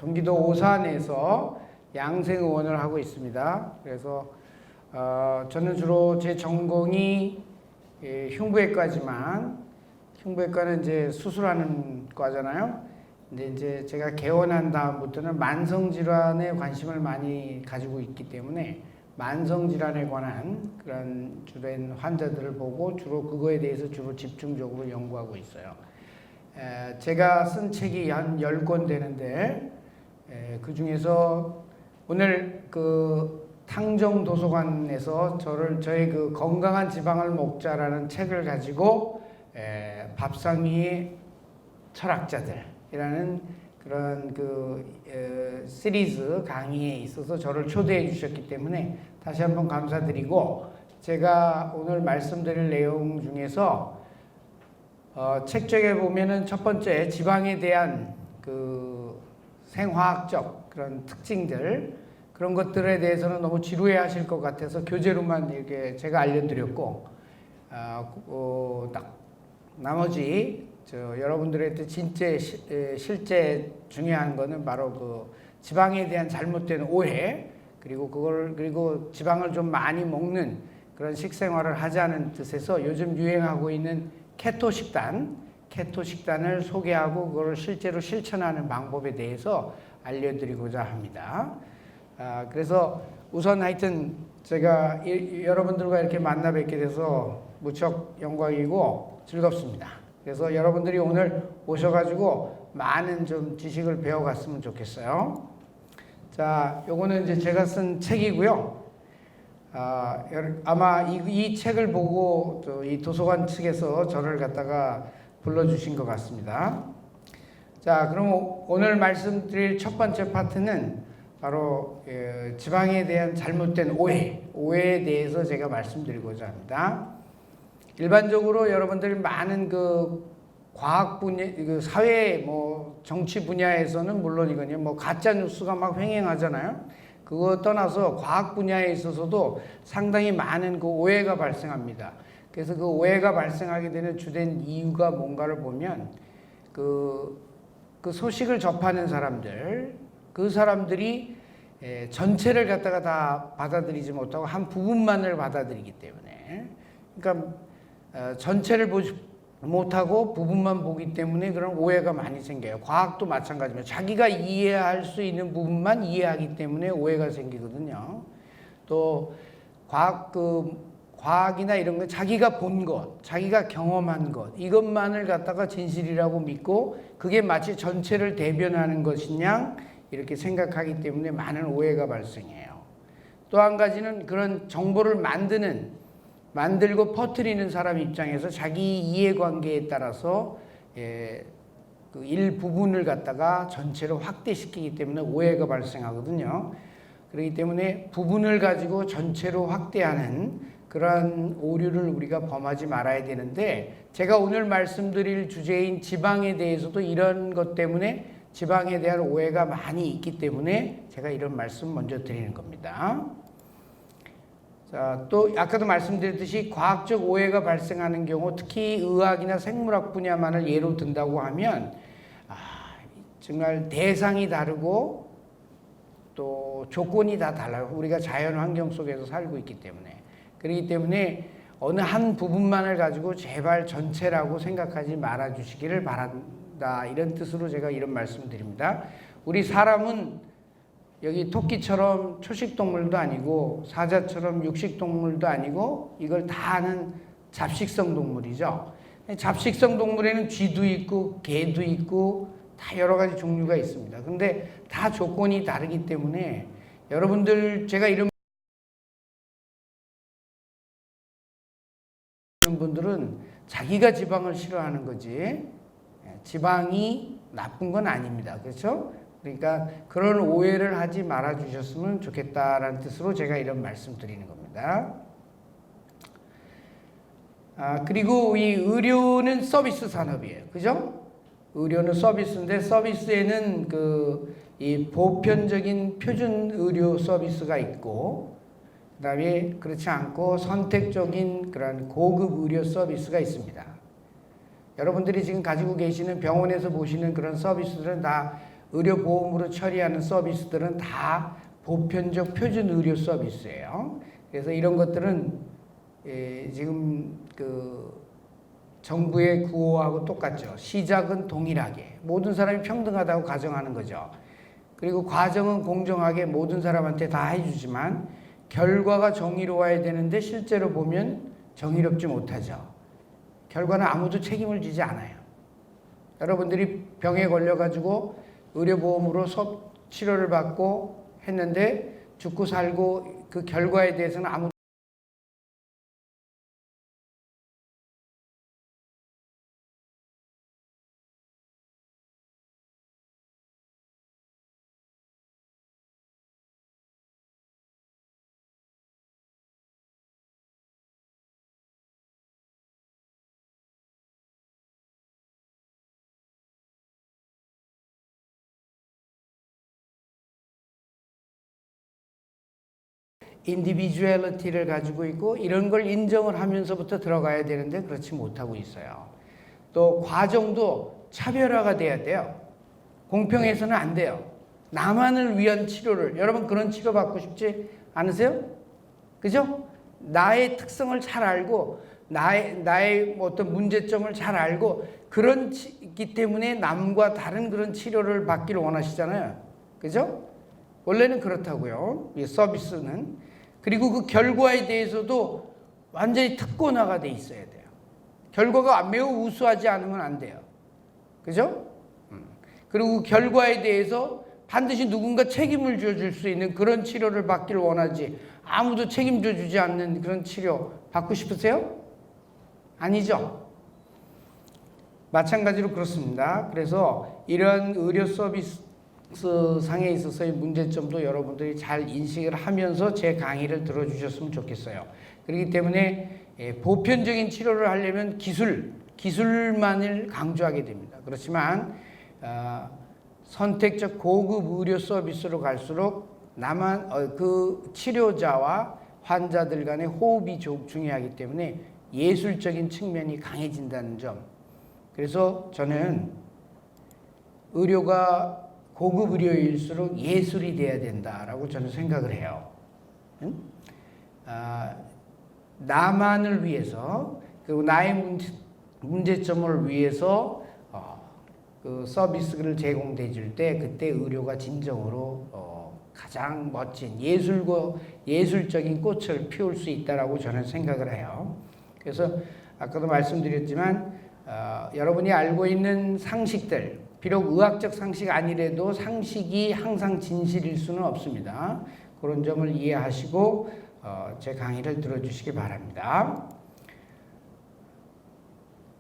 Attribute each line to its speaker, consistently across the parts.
Speaker 1: 경기도 오산에서 양생의원을 하고 있습니다. 그래서 저는 주로 제 전공이 흉부외과지만 흉부외과는 이제 수술하는 과잖아요. 근데 이제 제가 개원한 다음부터는 만성질환에 관심을 많이 가지고 있기 때문에 만성질환에 관한 그런 주된 환자들을 보고 주로 그거에 대해서 주로 집중적으로 연구하고 있어요. 제가 쓴 책이 한 10권 되는데 그 중에서 오늘 그 탕정도서관에서 저의 그 건강한 지방을 먹자라는 책을 가지고 밥상 위의 철학자들이라는 그런 그 시리즈 강의에 있어서 저를 초대해 주셨기 때문에 다시 한번 감사드리고, 제가 오늘 말씀드릴 내용 중에서 책 쪽에 보면은 첫 번째 지방에 대한 그 생화학적 그런 특징들, 그런 것들에 대해서는 너무 지루해 하실 것 같아서 교재로만 이렇게 제가 알려드렸고, 나머지 여러분들한테 진짜 실제 중요한 거는 바로 그 지방에 대한 잘못된 오해, 그리고 지방을 좀 많이 먹는 그런 식생활을 하자는 뜻에서 요즘 유행하고 있는 케토 식단을 소개하고 그걸 실제로 실천하는 방법에 대해서 알려드리고자 합니다. 그래서 우선 하여튼 제가 여러분들과 이렇게 만나 뵙게 돼서 무척 영광이고 즐겁습니다. 그래서 여러분들이 오늘 오셔가지고 많은 좀 지식을 배워갔으면 좋겠어요. 자, 요거는 이제 제가 쓴 책이고요. 아마 이 책을 보고 이 도서관 측에서 저를 갖다가 불러주신 것 같습니다. 자, 그럼 오늘 말씀드릴 첫 번째 파트는 바로 지방에 대한 잘못된 오해에 대해서 제가 말씀드리고자 합니다. 일반적으로 여러분들이 많은 그 과학 분야, 그 사회, 정치 분야에서는 물론이거든요. 가짜 뉴스가 막 횡행하잖아요. 그거 떠나서 과학 분야에 있어서도 상당히 많은 그 오해가 발생합니다. 그래서 그 오해가 발생하게 되는 주된 이유가 뭔가를 보면 그 소식을 접하는 사람들, 그 사람들이 전체를 갖다가 다 받아들이지 못하고 한 부분만을 받아들이기 때문에, 그러니까 전체를 보지 못하고 부분만 보기 때문에 그런 오해가 많이 생겨요. 과학도 마찬가지입니다. 자기가 이해할 수 있는 부분만 이해하기 때문에 오해가 생기거든요. 또 과학이나 이런 건 자기가 본 것, 자기가 경험한 것, 이것만을 갖다가 진실이라고 믿고 그게 마치 전체를 대변하는 것이냐 이렇게 생각하기 때문에 많은 오해가 발생해요. 또 한 가지는 그런 정보를 만들고 퍼뜨리는 사람 입장에서 자기 이해관계에 따라서 그 일부분을 갖다가 전체로 확대시키기 때문에 오해가 발생하거든요. 그렇기 때문에 부분을 가지고 전체로 확대하는 그런 오류를 우리가 범하지 말아야 되는데, 제가 오늘 말씀드릴 주제인 지방에 대해서도 이런 것 때문에 지방에 대한 오해가 많이 있기 때문에 제가 이런 말씀 먼저 드리는 겁니다. 자, 또 아까도 말씀드렸듯이 과학적 오해가 발생하는 경우, 특히 의학이나 생물학 분야만을 예로 든다고 하면 정말 대상이 다르고 또 조건이 다 달라요. 우리가 자연 환경 속에서 살고 있기 때문에. 그렇기 때문에 어느 한 부분만을 가지고 제발 전체라고 생각하지 말아 주시기를 바란다, 이런 뜻으로 제가 이런 말씀드립니다. 우리 사람은 여기 토끼처럼 초식동물도 아니고 사자처럼 육식동물도 아니고 이걸 다 아는 잡식성 동물이죠. 잡식성 동물에는 쥐도 있고 개도 있고 다 여러 가지 종류가 있습니다. 그런데 다 조건이 다르기 때문에 여러분들, 제가 이런 분들은 자기가 지방을 싫어하는 거지 지방이 나쁜 건 아닙니다. 그렇죠? 그러니까 그런 오해를 하지 말아 주셨으면 좋겠다라는 뜻으로 제가 이런 말씀 드리는 겁니다. 그리고 이 의료는 서비스 산업이에요. 그죠? 의료는 서비스인데 서비스에는 이 보편적인 표준 의료 서비스가 있고, 그 다음에 그렇지 않고 선택적인 그런 고급 의료 서비스가 있습니다. 여러분들이 지금 가지고 계시는 병원에서 보시는 그런 서비스들은 다 의료보험으로 처리하는 서비스들은 다 보편적 표준 의료 서비스예요. 그래서 이런 것들은 지금 그 정부의 구호하고 똑같죠. 시작은 동일하게 모든 사람이 평등하다고 가정하는 거죠. 그리고 과정은 공정하게 모든 사람한테 다 해주지만 결과가 정의로워야 되는데 실제로 보면 정의롭지 못하죠. 결과는 아무도 책임을 지지 않아요. 여러분들이 병에 걸려가지고 의료보험으로 치료를 받고 했는데 죽고 살고 그 결과에 대해서는 아무도 인디비주얼리티를 가지고 있고 이런 걸 인정을 하면서부터 들어가야 되는데 그렇지 못하고 있어요. 또 과정도 차별화가 돼야 돼요. 공평해서는 안 돼요. 나만을 위한 치료를 여러분 그런 치료 받고 싶지 않으세요? 그죠? 나의 특성을 잘 알고 나의 어떤 문제점을 잘 알고 그렇기 때문에 남과 다른 그런 치료를 받기를 원하시잖아요. 그죠? 원래는 그렇다고요. 이 서비스는. 그리고 그 결과에 대해서도 완전히 특권화가 돼 있어야 돼요. 결과가 매우 우수하지 않으면 안 돼요. 그죠? 그리고 그 결과에 대해서 반드시 누군가 책임을 져줄 수 있는 그런 치료를 받기를 원하지 아무도 책임져 주지 않는 그런 치료 받고 싶으세요? 아니죠? 마찬가지로 그렇습니다. 그래서 이런 의료 서비스 상에 있어서의 문제점도 여러분들이 잘 인식을 하면서 제 강의를 들어주셨으면 좋겠어요. 그렇기 때문에 보편적인 치료를 하려면 기술만을 강조하게 됩니다. 그렇지만 선택적 고급 의료 서비스로 갈수록 그 치료자와 환자들 간의 호흡이 중요하기 때문에 예술적인 측면이 강해진다는 점. 그래서 저는 의료가 고급 의료일수록 예술이 돼야 된다라고 저는 생각을 해요. 나만을 위해서 그리고 나의 문제점을 위해서 그 서비스를 제공해 줄 때 그때 의료가 진정으로 가장 멋진 예술적인 꽃을 피울 수 있다라고 저는 생각을 해요. 그래서 아까도 말씀드렸지만 여러분이 알고 있는 상식들 비록 의학적 상식 아니래도 상식이 항상 진실일 수는 없습니다. 그런 점을 이해하시고 제 강의를 들어주시기 바랍니다.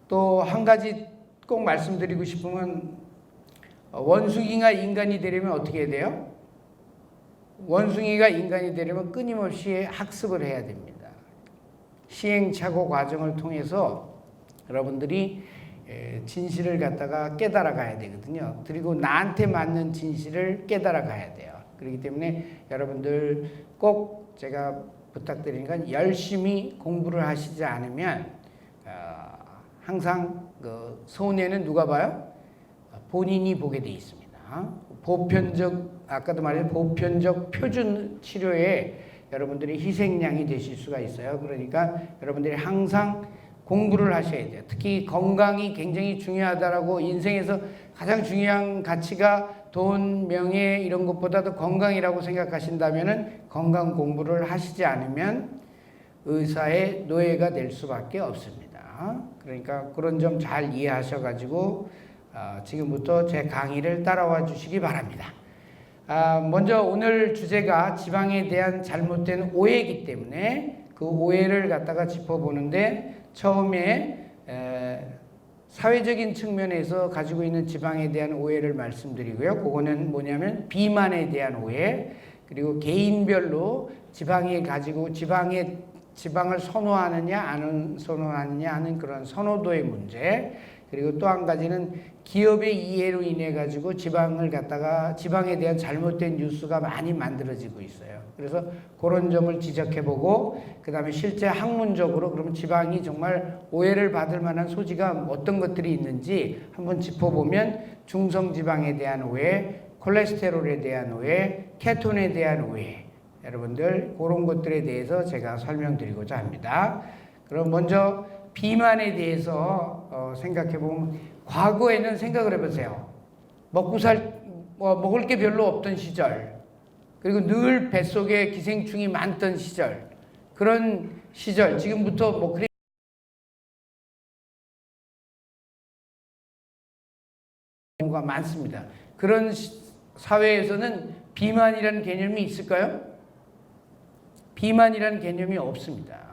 Speaker 1: 또 한 가지 꼭 말씀드리고 싶은 건 원숭이가 인간이 되려면 어떻게 해야 돼요? 원숭이가 인간이 되려면 끊임없이 학습을 해야 됩니다. 시행착오 과정을 통해서 여러분들이 진실을 갖다가 깨달아 가야 되거든요. 그리고 나한테 맞는 진실을 깨달아 가야 돼요. 그렇기 때문에 여러분들 꼭 제가 부탁드리는 건 열심히 공부를 하시지 않으면 항상 그 손해는 누가 봐요? 본인이 보게 돼 있습니다. 아까도 말했던 보편적 표준 치료에 여러분들이 희생양이 되실 수가 있어요. 그러니까 여러분들이 항상 공부를 하셔야 돼요. 특히 건강이 굉장히 중요하다라고 인생에서 가장 중요한 가치가 돈, 명예 이런 것보다도 건강이라고 생각하신다면은 건강 공부를 하시지 않으면 의사의 노예가 될 수밖에 없습니다. 그러니까 그런 점 잘 이해하셔가지고 지금부터 제 강의를 따라와 주시기 바랍니다. 먼저 오늘 주제가 지방에 대한 잘못된 오해이기 때문에 그 오해를 갖다가 짚어보는데 처음에 사회적인 측면에서 가지고 있는 지방에 대한 오해를 말씀드리고요. 그거는 뭐냐면 비만에 대한 오해, 그리고 개인별로 지방이 가지고 지방을 선호하느냐 안 선호하느냐 하는 그런 선호도의 문제, 그리고 또 한 가지는 기업의 이해로 인해 가지고 지방에 대한 잘못된 뉴스가 많이 만들어지고 있어요. 그래서 그런 점을 지적해보고 그다음에 실제 학문적으로 그러면 지방이 정말 오해를 받을 만한 소지가 어떤 것들이 있는지 한번 짚어보면 중성지방에 대한 오해, 콜레스테롤에 대한 오해, 케톤에 대한 오해, 여러분들 그런 것들에 대해서 제가 설명드리고자 합니다. 그럼 먼저 비만에 대해서 생각해보면 과거에는 생각을 해보세요. 먹을 게 별로 없던 시절, 그리고 늘 뱃속에 기생충이 많던 시절, 그런 시절, 지금부터 경우가 많습니다. 그런 사회에서는 비만이라는 개념이 있을까요? 비만이라는 개념이 없습니다.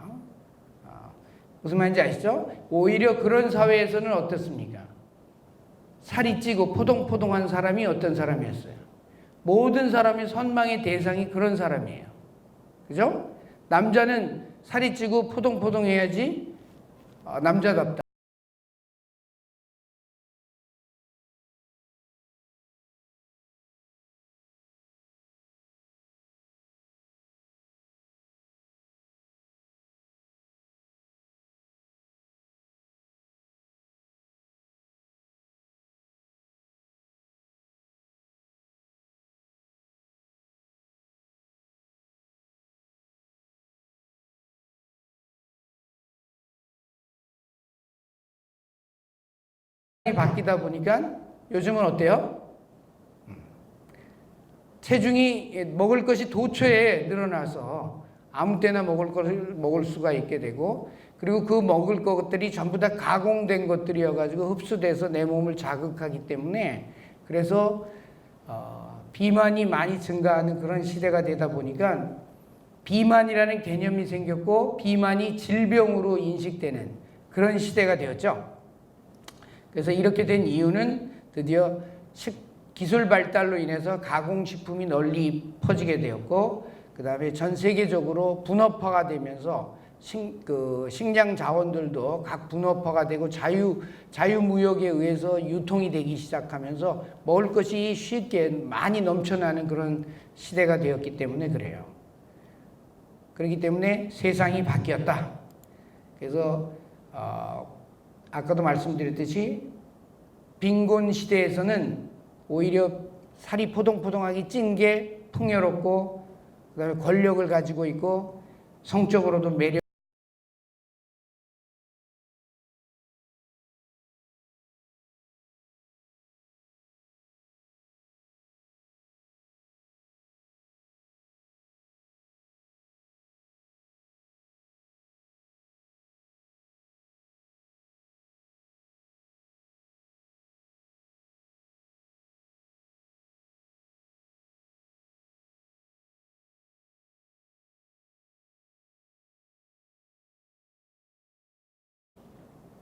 Speaker 1: 무슨 말인지 아시죠? 오히려 그런 사회에서는 어떻습니까? 살이 찌고 포동포동한 사람이 어떤 사람이었어요? 모든 사람의 선망의 대상이 그런 사람이에요. 그죠? 남자는 살이 찌고 포동포동해야지 남자답다. 바뀌다 보니까 요즘은 어때요? 체중이 먹을 것이 도처에 늘어나서 아무 때나 먹을 것을 먹을 수가 있게 되고, 그리고 그 먹을 것들이 전부 다 가공된 것들이어가지고 흡수돼서 내 몸을 자극하기 때문에, 그래서 비만이 많이 증가하는 그런 시대가 되다 보니까 비만이라는 개념이 생겼고 비만이 질병으로 인식되는 그런 시대가 되었죠. 그래서 이렇게 된 이유는 드디어 기술 발달로 인해서 가공식품이 널리 퍼지게 되었고, 그 다음에 전 세계적으로 분업화가 되면서 식량 자원들도 각 분업화가 되고 자유무역에 의해서 유통이 되기 시작하면서 먹을 것이 쉽게 많이 넘쳐나는 그런 시대가 되었기 때문에 그래요. 그렇기 때문에 세상이 바뀌었다. 그래서 아까도 말씀드렸듯이 빈곤 시대에서는 오히려 살이 포동포동하게 찐 게 풍요롭고, 그다음에 권력을 가지고 있고 성적으로도 매력.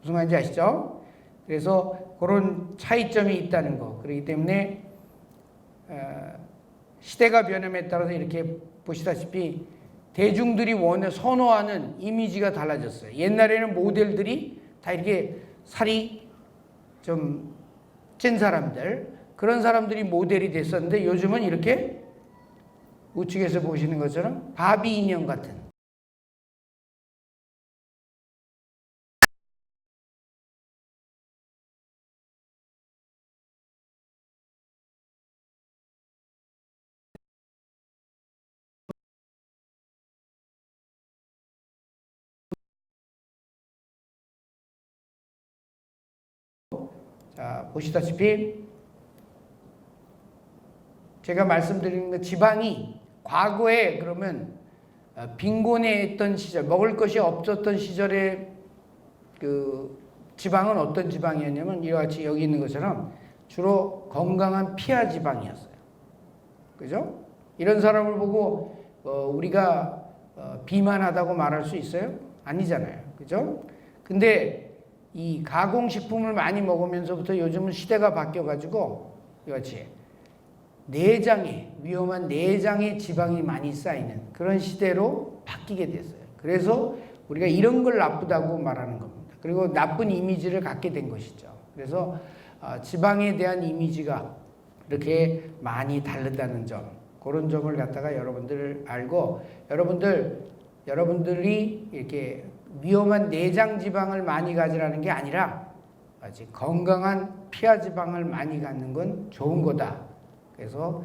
Speaker 1: 무슨 말인지 아시죠? 그래서 그런 차이점이 있다는 거. 그렇기 때문에 시대가 변함에 따라서 이렇게 보시다시피 대중들이 선호하는 이미지가 달라졌어요. 옛날에는 모델들이 다 이렇게 살이 좀 찐 사람들, 그런 사람들이 모델이 됐었는데 요즘은 이렇게 우측에서 보시는 것처럼 바비 인형 같은, 자, 보시다시피 제가 말씀드리는 거, 지방이 과거에 그러면 빈곤했던 시절, 먹을 것이 없었던 시절에 그 지방은 어떤 지방이었냐면 이와 같이 여기 있는 것처럼 주로 건강한 피하 지방이었어요. 그죠? 이런 사람을 보고 우리가 비만하다고 말할 수 있어요? 아니잖아요. 그죠? 근데 이 가공식품을 많이 먹으면서부터 요즘은 시대가 바뀌어가지고 이같이 위험한 내장에 지방이 많이 쌓이는 그런 시대로 바뀌게 됐어요. 그래서 우리가 이런 걸 나쁘다고 말하는 겁니다. 그리고 나쁜 이미지를 갖게 된 것이죠. 그래서 지방에 대한 이미지가 이렇게 많이 다르다는 점, 그런 점을 갖다가 여러분들 알고, 여러분들이 이렇게 위험한 내장 지방을 많이 가지라는 게 아니라 건강한 피하 지방을 많이 갖는 건 좋은 거다. 그래서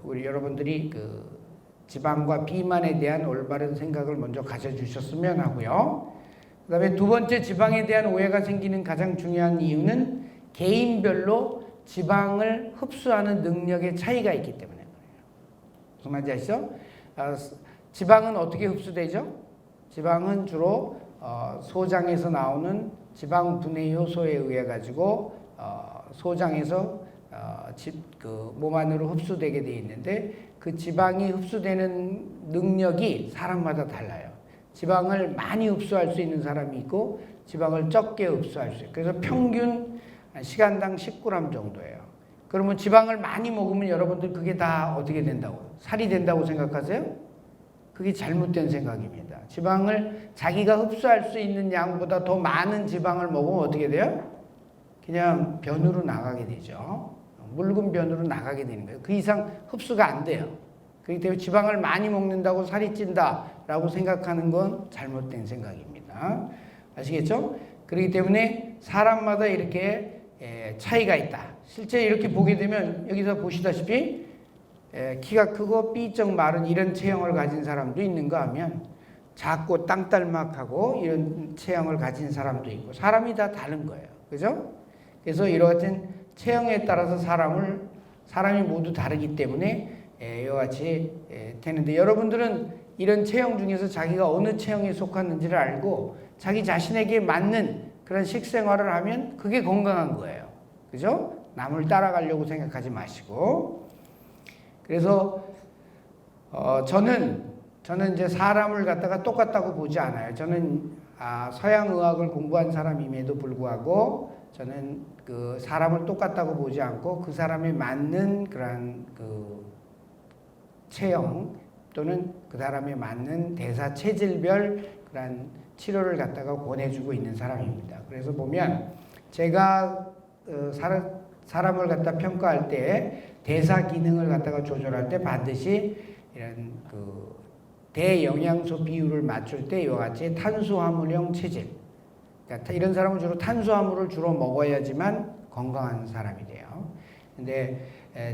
Speaker 1: 우리 여러분들이 그 지방과 비만에 대한 올바른 생각을 먼저 가져주셨으면 하고요. 그 다음에 두 번째, 지방에 대한 오해가 생기는 가장 중요한 이유는 개인별로 지방을 흡수하는 능력의 차이가 있기 때문에 그래요. 무슨 말인지 아시죠? 지방은 어떻게 흡수되죠? 지방은 주로 소장에서 나오는 지방 분해 효소에 의해 가지고 소장에서 몸 안으로 흡수되게 되어 있는데, 그 지방이 흡수되는 능력이 사람마다 달라요. 지방을 많이 흡수할 수 있는 사람이 있고 지방을 적게 흡수할 수 있어요. 그래서 평균 시간당 10g 정도예요. 그러면 지방을 많이 먹으면 여러분들 그게 다 어떻게 된다고? 살이 된다고 생각하세요? 그게 잘못된 생각입니다. 지방을 자기가 흡수할 수 있는 양보다 더 많은 지방을 먹으면 어떻게 돼요? 그냥 변으로 나가게 되죠. 묽은 변으로 나가게 되는 거예요. 그 이상 흡수가 안 돼요. 그렇기 때문에 지방을 많이 먹는다고 살이 찐다라고 생각하는 건 잘못된 생각입니다. 아시겠죠? 그렇기 때문에 사람마다 이렇게 차이가 있다. 실제 이렇게 보게 되면 여기서 보시다시피 키가 크고 삐쩍 마른 이런 체형을 가진 사람도 있는가 하면 작고 땅딸막하고 이런 체형을 가진 사람도 있고, 사람이 다 다른 거예요. 그죠? 그래서 이와 같은 체형에 따라서 사람이 모두 다르기 때문에 이와 같이 되는데, 여러분들은 이런 체형 중에서 자기가 어느 체형에 속하는지를 알고 자기 자신에게 맞는 그런 식생활을 하면 그게 건강한 거예요. 그죠? 남을 따라가려고 생각하지 마시고. 그래서 저는 이제 사람을 갖다가 똑같다고 보지 않아요. 저는 서양 의학을 공부한 사람임에도 불구하고 저는 그 사람을 똑같다고 보지 않고 그 사람에 맞는 그런 그 체형 또는 그 사람에 맞는 대사 체질별 그런 치료를 갖다가 권해주고 있는 사람입니다. 그래서 보면 제가 사람을 갖다 평가할 때 대사 기능을 갖다가 조절할 때 반드시 이런 그 대영양소 비율을 맞출 때 이와 같이 탄수화물형 체질, 그러니까 이런 사람은 주로 탄수화물을 주로 먹어야지만 건강한 사람이 돼요. 근데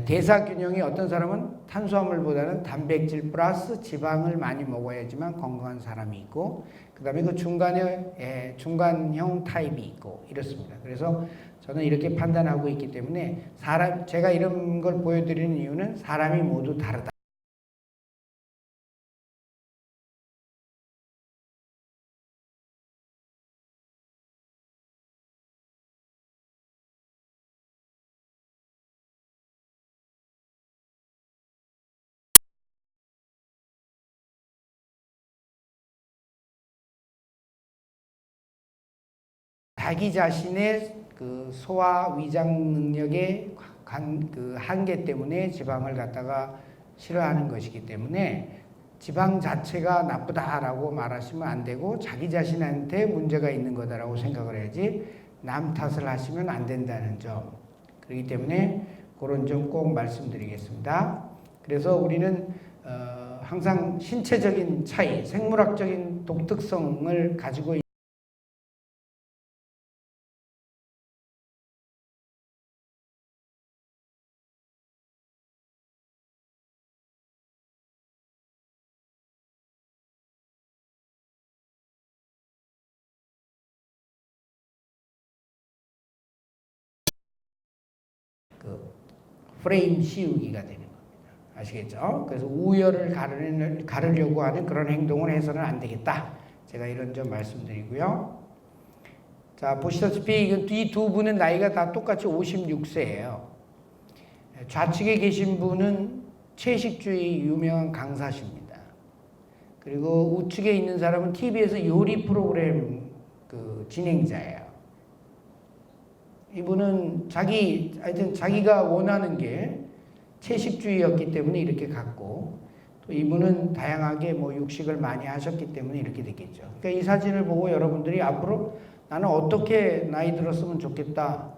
Speaker 1: 대사 균형이 어떤 사람은 탄수화물보다는 단백질 플러스 지방을 많이 먹어야지만 건강한 사람이 있고, 그 다음에 그 중간에 중간형 타입이 있고 이렇습니다. 그래서 저는 이렇게 판단하고 있기 때문에 제가 이런 걸 보여드리는 이유는 사람이 모두 다르다. 자기 자신의 그 소화 위장 능력의 그 한계 때문에 지방을 갖다가 싫어하는 것이기 때문에 지방 자체가 나쁘다라고 말하시면 안 되고 자기 자신한테 문제가 있는 거다라고 생각을 해야지 남 탓을 하시면 안 된다는 점. 그렇기 때문에 그런 점 꼭 말씀드리겠습니다. 그래서 우리는 항상 신체적인 차이, 생물학적인 독특성을 가지고 프레임 씌우기가 되는 겁니다. 아시겠죠? 그래서 우열을 가르려고 하는 그런 행동을 해서는 안 되겠다. 제가 이런 점 말씀드리고요. 자, 보시다시피 이 두 분은 나이가 다 똑같이 56세예요. 좌측에 계신 분은 채식주의 유명한 강사십니다. 그리고 우측에 있는 사람은 TV에서 요리 프로그램 그 진행자예요. 이분은 하여튼 자기가 원하는 게 채식주의였기 때문에 이렇게 갔고, 또 이분은 다양하게 육식을 많이 하셨기 때문에 이렇게 됐겠죠. 그러니까 이 사진을 보고 여러분들이 앞으로 나는 어떻게 나이 들었으면 좋겠다.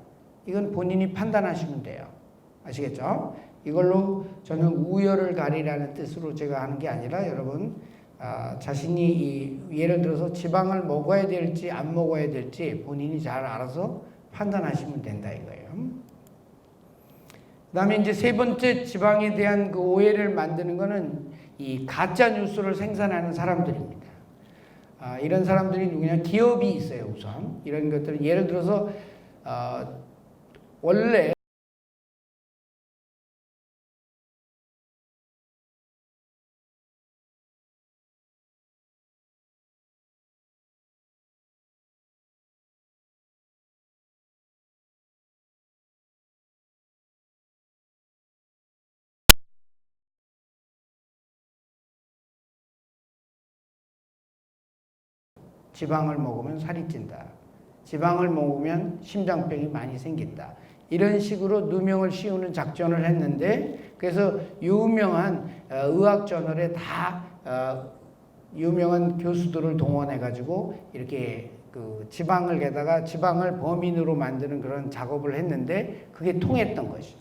Speaker 1: 이건 본인이 판단하시면 돼요. 아시겠죠? 이걸로 저는 우열을 가리라는 뜻으로 제가 하는 게 아니라 여러분 자신이 예를 들어서 지방을 먹어야 될지 안 먹어야 될지 본인이 잘 알아서 판단하시면 된다 이거예요. 그 다음에 이제 세 번째 지방에 대한 그 오해를 만드는 거는 이 가짜 뉴스를 생산하는 사람들입니다. 이런 사람들이 누구냐? 기업이 있어요. 우선 이런 것들은 예를 들어서 원래 지방을 먹으면 살이 찐다. 지방을 먹으면 심장병이 많이 생긴다. 이런 식으로 누명을 씌우는 작전을 했는데 그래서 유명한 의학 저널에 다 유명한 교수들을 동원해 가지고 이렇게 그 지방을 게다가 지방을 범인으로 만드는 그런 작업을 했는데 그게 통했던 것이.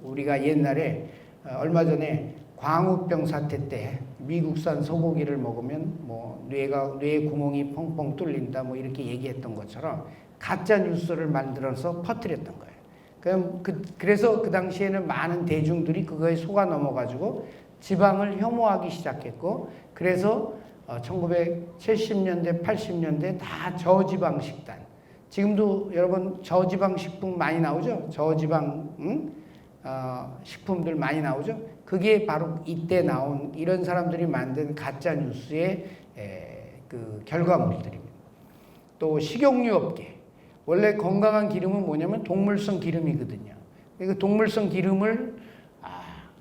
Speaker 1: 우리가 옛날에 얼마 전에 광우병 사태 때 미국산 소고기를 먹으면 뭐 뇌 구멍이 펑펑 뚫린다 뭐 이렇게 얘기했던 것처럼 가짜 뉴스를 만들어서 퍼뜨렸던 거예요. 그래서 그 당시에는 많은 대중들이 그거에 속아 넘어가지고 지방을 혐오하기 시작했고 그래서 1970년대, 80년대 다 저지방 식단. 지금도 여러분 저지방 식품 많이 나오죠? 저지방 식품들 많이 나오죠? 그게 바로 이때 나온 이런 사람들이 만든 가짜 뉴스의 그 결과물들입니다. 또 식용유 업계. 원래 건강한 기름은 뭐냐면 동물성 기름이거든요. 그 동물성 기름을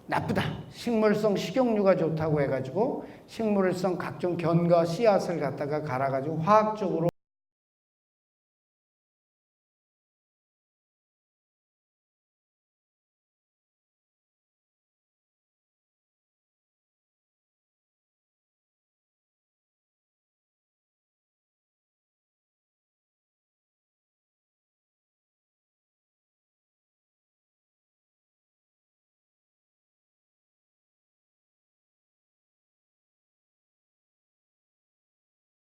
Speaker 1: 나쁘다. 식물성 식용유가 좋다고 해가지고 식물성 각종 견과 씨앗을 갖다가 갈아가지고 화학적으로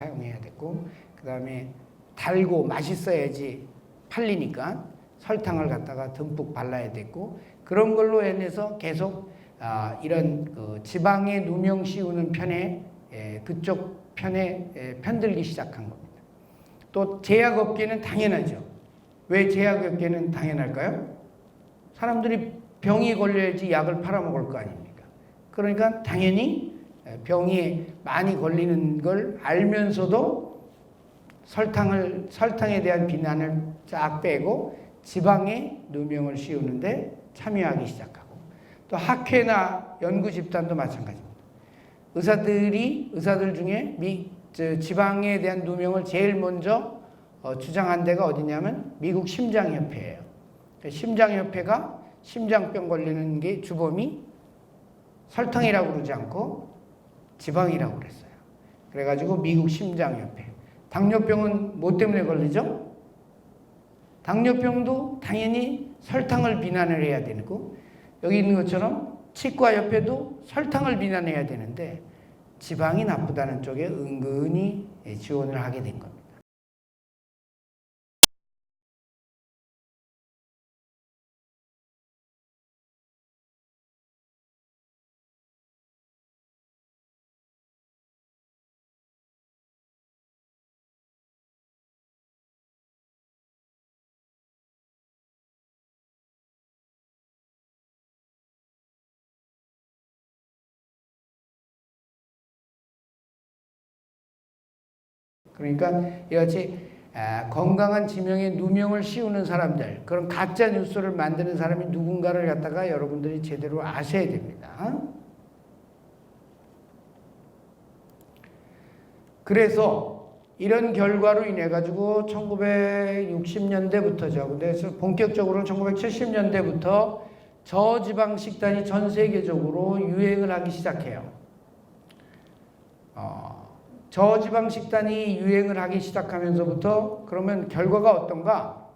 Speaker 1: 사용해야 됐고 그 다음에 달고 맛있어야지 팔리니까 설탕을 갖다가 듬뿍 발라야 됐고 그런 걸로 인해서 계속 이런 그 지방에 누명 씌우는 편에 그쪽 편에 편들기 시작한 겁니다. 또 제약업계는 당연하죠. 왜 제약업계는 당연할까요? 사람들이 병이 걸려야지 약을 팔아먹을 거 아닙니까? 그러니까 당연히 병이 많이 걸리는 걸 알면서도 설탕에 대한 비난을 쫙 빼고 지방에 누명을 씌우는데 참여하기 시작하고 또 학회나 연구 집단도 마찬가지입니다. 의사들 중에 지방에 대한 누명을 제일 먼저 주장한 데가 어디냐면 미국 심장협회예요. 심장협회가 심장병 걸리는 게 주범이 설탕이라고 그러지 않고 지방이라고 그랬어요. 그래가지고 미국 심장협회. 당뇨병은 뭐 때문에 걸리죠? 당뇨병도 당연히 설탕을 비난을 해야 되고 여기 있는 것처럼 치과협회도 설탕을 비난해야 되는데 지방이 나쁘다는 쪽에 은근히 지원을 하게 된 겁니다. 그러니까 이같이 건강한 지명에 누명을 씌우는 사람들, 그런 가짜 뉴스를 만드는 사람이 누군가를 갖다가 여러분들이 제대로 아셔야 됩니다. 그래서 이런 결과로 인해 가지고 1960년대부터죠. 그래서 본격적으로는 1970년대부터 저지방 식단이 전 세계적으로 유행을 하기 시작해요. 저지방 식단이 유행을 하기 시작하면서부터 그러면 결과가 어떤가?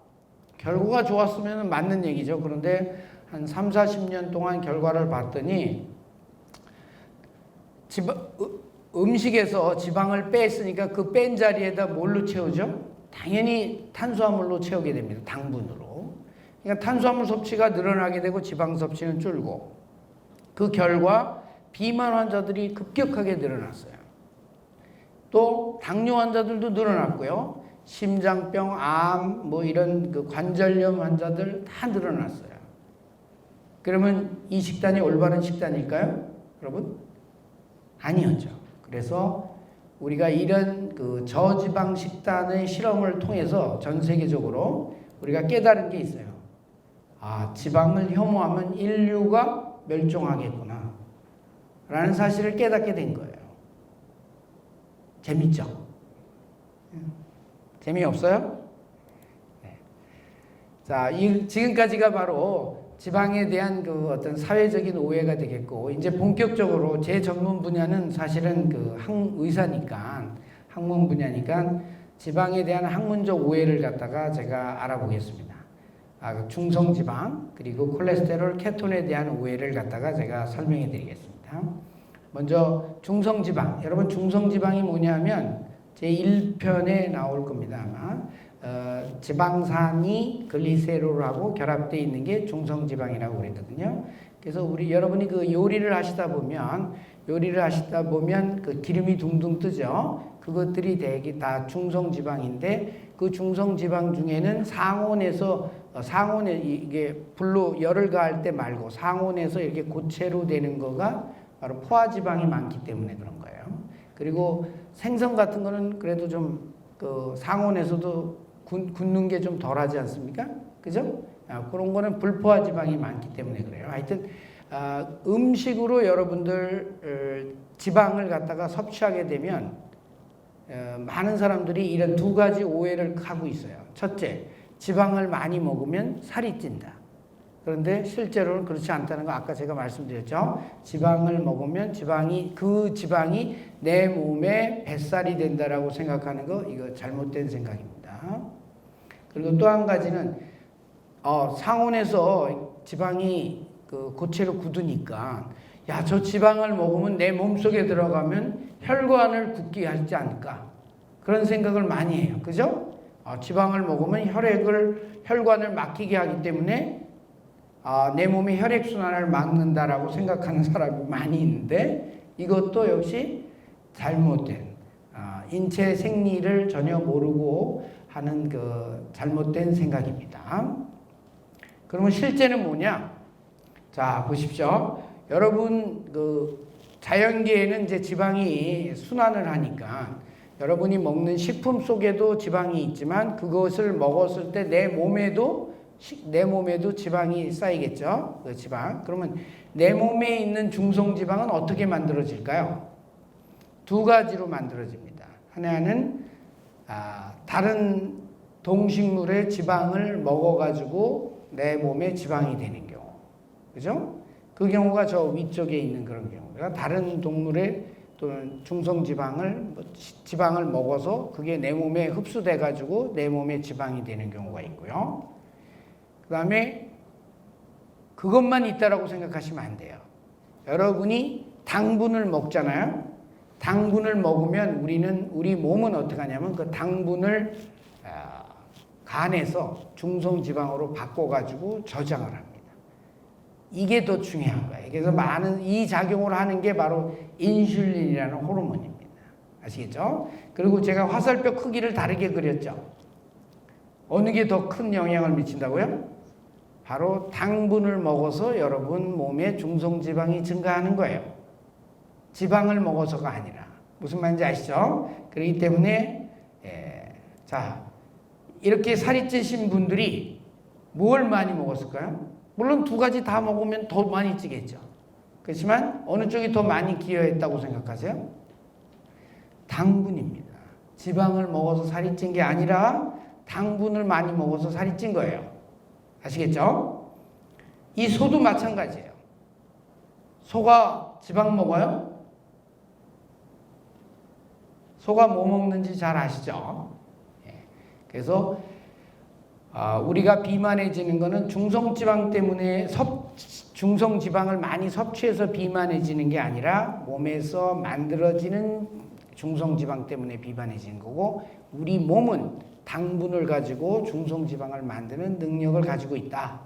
Speaker 1: 결과가 좋았으면 맞는 얘기죠. 그런데 한 3, 40년 동안 결과를 봤더니 음식에서 지방을 뺐으니까 그 뺀 자리에다 뭘로 채우죠? 당연히 탄수화물로 채우게 됩니다. 당분으로. 그러니까 탄수화물 섭취가 늘어나게 되고 지방 섭취는 줄고, 그 결과 비만 환자들이 급격하게 늘어났어요. 또 당뇨 환자들도 늘어났고요. 심장병, 암, 뭐 이런 그 관절염 환자들 다 늘어났어요. 그러면 이 식단이 올바른 식단일까요? 여러분? 아니었죠. 그래서 우리가 이런 그 저지방 식단의 실험을 통해서 전 세계적으로 우리가 깨달은 게 있어요. 아, 지방을 혐오하면 인류가 멸종하겠구나 라는 사실을 깨닫게 된 거예요. 재밌죠? 재미없어요? 네. 자, 지금까지가 바로 지방에 대한 그 어떤 사회적인 오해가 되겠고, 이제 본격적으로 제 전문 분야는 사실은 그 의사니까, 학문 분야니까 지방에 대한 학문적 오해를 갖다가 제가 알아보겠습니다. 중성지방 그리고 콜레스테롤, 케톤에 대한 오해를 갖다가 제가 설명해 드리겠습니다. 먼저 중성지방, 여러분 중성지방이 뭐냐면 제 1편에 나올 겁니다. 아마 지방산이 글리세롤하고 결합되어 있는 게 중성지방이라고 그랬거든요. 그래서 여러분이 그 요리를 하시다 보면 그 기름이 둥둥 뜨죠. 그것들이 대개 다 중성지방인데, 그 중성지방 중에는 상온에 이게 불로 열을 가할 때 말고 상온에서 이렇게 고체로 되는 거가 바로 포화지방이 많기 때문에 그런 거예요. 그리고 생선 같은 거는 그래도 좀 그 상온에서도 굳는 게 좀 덜하지 않습니까? 그죠? 그런 거는 불포화 지방이 많기 때문에 그래요. 하여튼 음식으로 여러분들 지방을 갖다가 섭취하게 되면 많은 사람들이 이런 두 가지 오해를 하고 있어요. 첫째, 지방을 많이 먹으면 살이 찐다. 그런데 실제로는 그렇지 않다는 거 아까 제가 말씀드렸죠. 지방을 먹으면 그 지방이 내 몸에 뱃살이 된다라고 생각하는 거, 이거 잘못된 생각입니다. 그리고 또 한 가지는 상온에서 지방이 그 고체로 굳으니까 야, 저 지방을 먹으면 내 몸속에 들어가면 혈관을 굳게 하지 않을까, 그런 생각을 많이 해요. 그죠? 지방을 먹으면 혈관을 막히게 하기 때문에 내 몸의 혈액순환을 막는다라고 생각하는 사람이 많이 있는데, 이것도 역시 잘못된 인체 생리를 전혀 모르고 하는 그 잘못된 생각입니다. 그러면 실제는 뭐냐? 자, 보십시오. 여러분 그 자연계에는 이제 지방이 순환을 하니까 여러분이 먹는 식품 속에도 지방이 있지만 그것을 먹었을 때 내 몸에도 지방이 쌓이겠죠. 그 지방. 그러면 내 몸에 있는 중성지방은 어떻게 만들어질까요? 두 가지로 만들어집니다. 하나는 다른 동식물의 지방을 먹어가지고 내 몸에 지방이 되는 경우. 그죠? 그 경우가 저 위쪽에 있는 그런 경우가, 다른 동물의 또는 지방을 먹어서 그게 내 몸에 흡수돼가지고 내 몸에 지방이 되는 경우가 있고요. 그 다음에 그것만 있다라고 생각하시면 안 돼요. 여러분이 당분을 먹잖아요. 당분을 먹으면 우리 몸은 어떻게 하냐면 그 당분을 간에서 중성지방으로 바꿔가지고 저장을 합니다. 이게 더 중요한 거예요. 그래서 이 작용을 하는 게 바로 인슐린이라는 호르몬입니다. 아시겠죠? 그리고 제가 화살표 크기를 다르게 그렸죠. 어느 게 더 큰 영향을 미친다고요? 바로 당분을 먹어서 여러분 몸에 중성지방이 증가하는 거예요. 지방을 먹어서가 아니라. 무슨 말인지 아시죠? 그렇기 때문에 자, 이렇게 살이 찌신 분들이 뭘 많이 먹었을까요? 물론 두 가지 다 먹으면 더 많이 찌겠죠. 그렇지만 어느 쪽이 더 많이 기여했다고 생각하세요? 당분입니다. 지방을 먹어서 살이 찐 게 아니라 당분을 많이 먹어서 살이 찐 거예요. 아시겠죠? 이 소도 마찬가지예요. 소가 지방 먹어요? 소가 뭐 먹는지 잘 아시죠? 그래서 우리가 비만해지는 거는 중성지방 때문에 중성지방을 많이 섭취해서 비만해지는 게 아니라 몸에서 만들어지는 중성지방 때문에 비만해지는 거고, 우리 몸은 당분을 가지고 중성지방을 만드는 능력을 가지고 있다.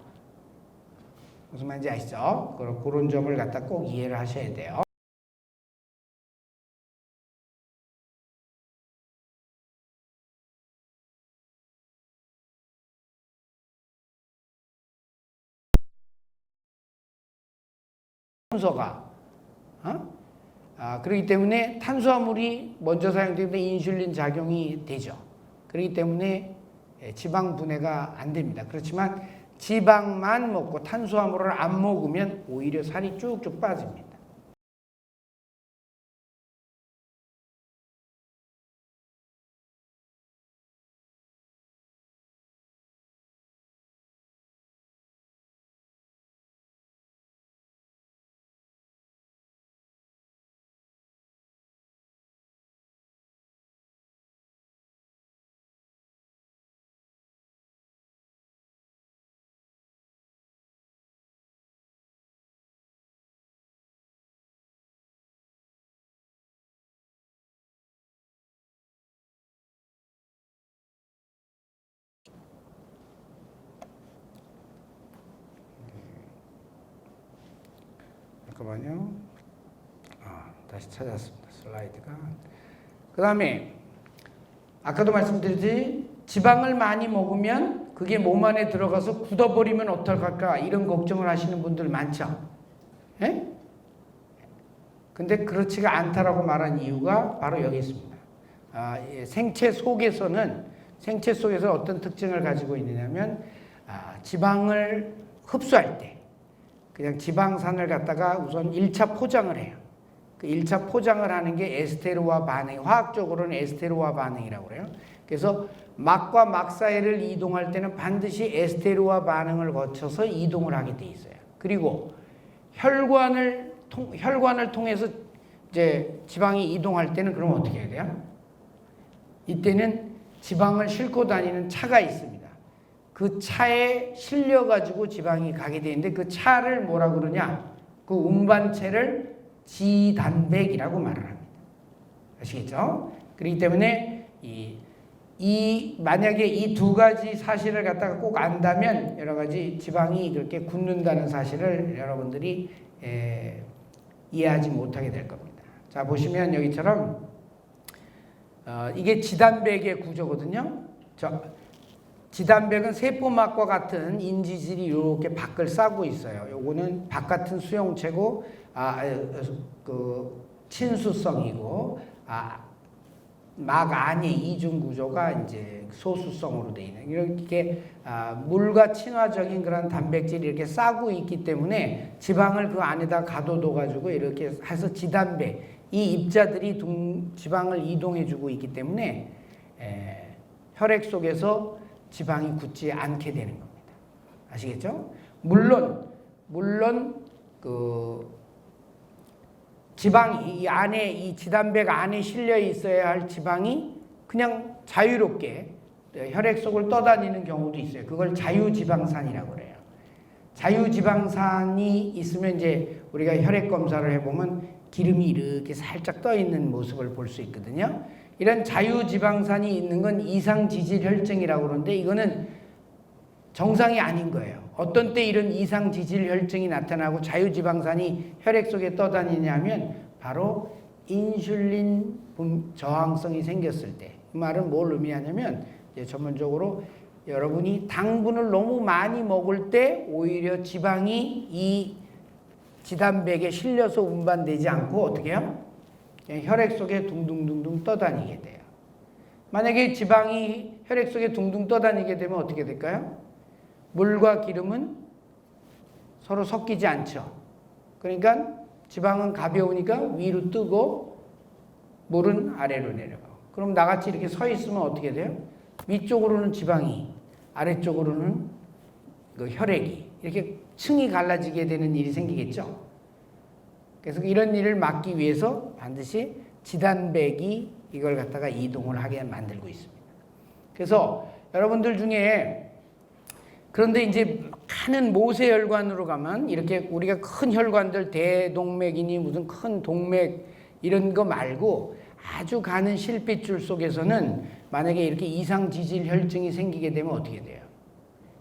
Speaker 1: 무슨 말인지 아시죠? 그런 점을 갖다 꼭 이해를 하셔야 돼요. 탄소가 그렇기 때문에 탄수화물이 먼저 사용되면 인슐린 작용이 되죠. 그렇기 때문에 지방 분해가 안 됩니다. 그렇지만 지방만 먹고 탄수화물을 안 먹으면 오히려 살이 쭉쭉 빠집니다. 잠깐만요. 다시 찾았습니다. 슬라이드가. 그 다음에 아까도 말씀드렸지, 지방을 많이 먹으면 그게 몸 안에 들어가서 굳어버리면 어떡할까, 이런 걱정을 하시는 분들 많죠. 예? 근데 그렇지가 않다라고 말한 이유가 바로 여기 있습니다. 생체 속에서 어떤 특징을 가지고 있느냐면, 지방을 흡수할 때 그냥 지방산을 갖다가 우선 1차 포장을 해요. 그 1차 포장을 하는 게 에스테르와 반응, 화학적으로는 에스테르와 반응이라고 그래요. 그래서 막과 막 사이를 이동할 때는 반드시 에스테르와 반응을 거쳐서 이동을 하게 돼 있어요. 그리고 혈관을 통해서 이제 지방이 이동할 때는 그럼 어떻게 해야 돼요? 이때는 지방을 싣고 다니는 차가 있습니다. 그 차에 실려가지고 지방이 가게 되는데, 그 차를 뭐라 그러냐? 그 운반체를 지단백이라고 말을 합니다. 아시겠죠? 그렇기 때문에 만약에 이 두 가지 사실을 갖다가 꼭 안다면 여러 가지 지방이 그렇게 굳는다는 사실을 여러분들이 이해하지 못하게 될 겁니다. 자, 보시면 여기처럼 이게 지단백의 구조거든요. 지단백은 세포막과 같은 인지질이 이렇게 밖을 싸고 있어요. 요거는 바깥은 수용체고, 친수성이고, 막 안에 이중 구조가 이제 소수성으로 되어 있는, 이렇게 물과 친화적인 그런 단백질이 이렇게 싸고 있기 때문에 지방을 그 안에다 가둬둬 가지고 이렇게 해서 지단백, 이 입자들이 지방을 이동해주고 있기 때문에 혈액 속에서 지방이 굳지 않게 되는 겁니다. 아시겠죠? 물론 그 지방이 이 안에, 이 지단백 안에 실려 있어야 할 지방이 그냥 자유롭게 혈액 속을 떠다니는 경우도 있어요. 그걸 자유지방산이라고 그래요. 자유지방산이 있으면 이제 우리가 혈액 검사를 해보면 기름이 이렇게 살짝 떠 있는 모습을 볼 수 있거든요. 이런 자유지방산이 있는 건 이상지질혈증이라고 그러는데, 이거는 정상이 아닌 거예요. 어떤 때 이런 이상지질혈증이 나타나고 자유지방산이 혈액 속에 떠다니냐면 바로 인슐린 저항성이 생겼을 때. 이 말은 뭘 의미하냐면, 이제 전문적으로 여러분이 당분을 너무 많이 먹을 때 오히려 지방이 이 지단백에 실려서 운반되지 않고 어떻게 해요? 혈액 속에 둥둥둥둥 떠다니게 돼요. 만약에 지방이 혈액 속에 둥둥 떠다니게 되면 어떻게 될까요? 물과 기름은 서로 섞이지 않죠. 그러니까 지방은 가벼우니까 위로 뜨고 물은 아래로 내려가고. 그럼 나같이 이렇게 서 있으면 어떻게 돼요? 위쪽으로는 지방이, 아래쪽으로는 그 혈액이, 이렇게 층이 갈라지게 되는 일이 생기겠죠. 그래서 이런 일을 막기 위해서 반드시 지단백이 이걸 갖다가 이동을 하게 만들고 있습니다. 그래서 여러분들 중에 그런데 이제 많은 모세혈관으로 가면 이렇게 우리가 큰 혈관들 대동맥이니 무슨 큰 동맥 이런 거 말고 아주 가는 실핏줄 속에서는 만약에 이렇게 이상지질 혈증이 생기게 되면 어떻게 돼요?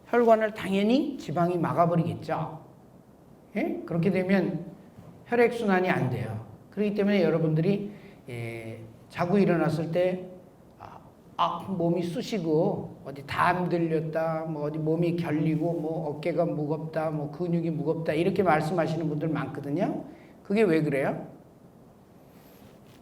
Speaker 1: 혈관을 당연히 지방이 막아버리겠죠. 예? 그렇게 되면 혈액순환이 안 돼요. 그렇기 때문에 여러분들이 자고 일어났을 때 몸이 쑤시고 어디 담 들렸다, 뭐 어디 몸이 결리고 뭐 어깨가 무겁다, 뭐 근육이 무겁다 이렇게 말씀하시는 분들 많거든요. 그게 왜 그래요?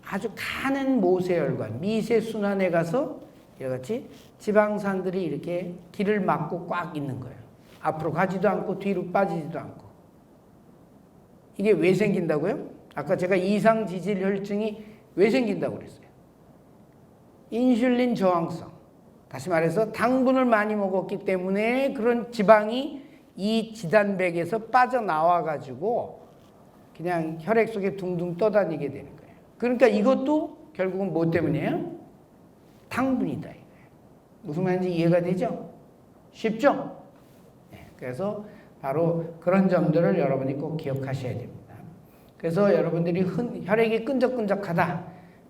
Speaker 1: 아주 가는 모세혈관, 미세순환에 가서 이같이 지방산들이 이렇게 길을 막고 꽉 있는 거예요. 앞으로 가지도 않고 뒤로 빠지지도 않고. 이게 왜 생긴다고요? 아까 제가 이상지질혈증이 왜 생긴다고 그랬어요? 인슐린 저항성. 다시 말해서 당분을 많이 먹었기 때문에 그런 지방이 이 지단백에서 빠져나와 가지고 그냥 혈액 속에 둥둥 떠다니게 되는 거예요. 그러니까 이것도 결국은 뭐 때문이에요? 당분이다. 무슨 말인지 이해가 되죠? 쉽죠? 네, 그래서 바로 그런 점들을 여러분이 꼭 기억하셔야 됩니다. 그래서 여러분들이 혈액이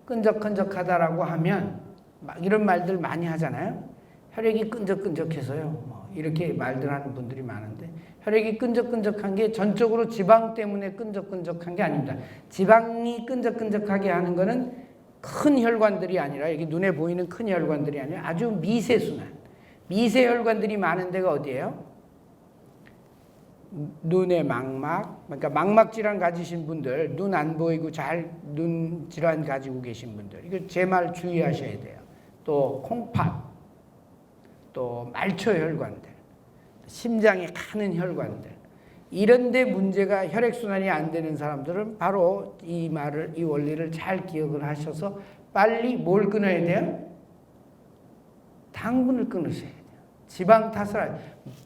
Speaker 1: 끈적끈적하다라고 하면 막 이런 말들 많이 하잖아요. 혈액이 끈적끈적해서요. 뭐 이렇게 말들 하는 분들이 많은데 혈액이 끈적끈적한 게 전적으로 지방 때문에 끈적끈적한 게 아닙니다. 지방이 끈적끈적하게 하는 거는 큰 혈관들이 아니라 여기 눈에 보이는 큰 혈관들이 아니라 아주 미세순환. 미세혈관들이 많은 데가 어디예요? 눈의 망막, 그러니까 망막 질환 가지신 분들, 눈 안 보이고 잘 눈 질환 가지고 계신 분들, 이거 제 말 주의하셔야 돼요. 또 콩팥, 또 말초 혈관들, 심장에 가는 혈관들, 이런데 문제가 혈액순환이 안 되는 사람들은 바로 이 원리를 잘 기억을 하셔서 빨리 뭘 끊어야 돼요? 당분을 끊으셔야 돼요. 지방 탓을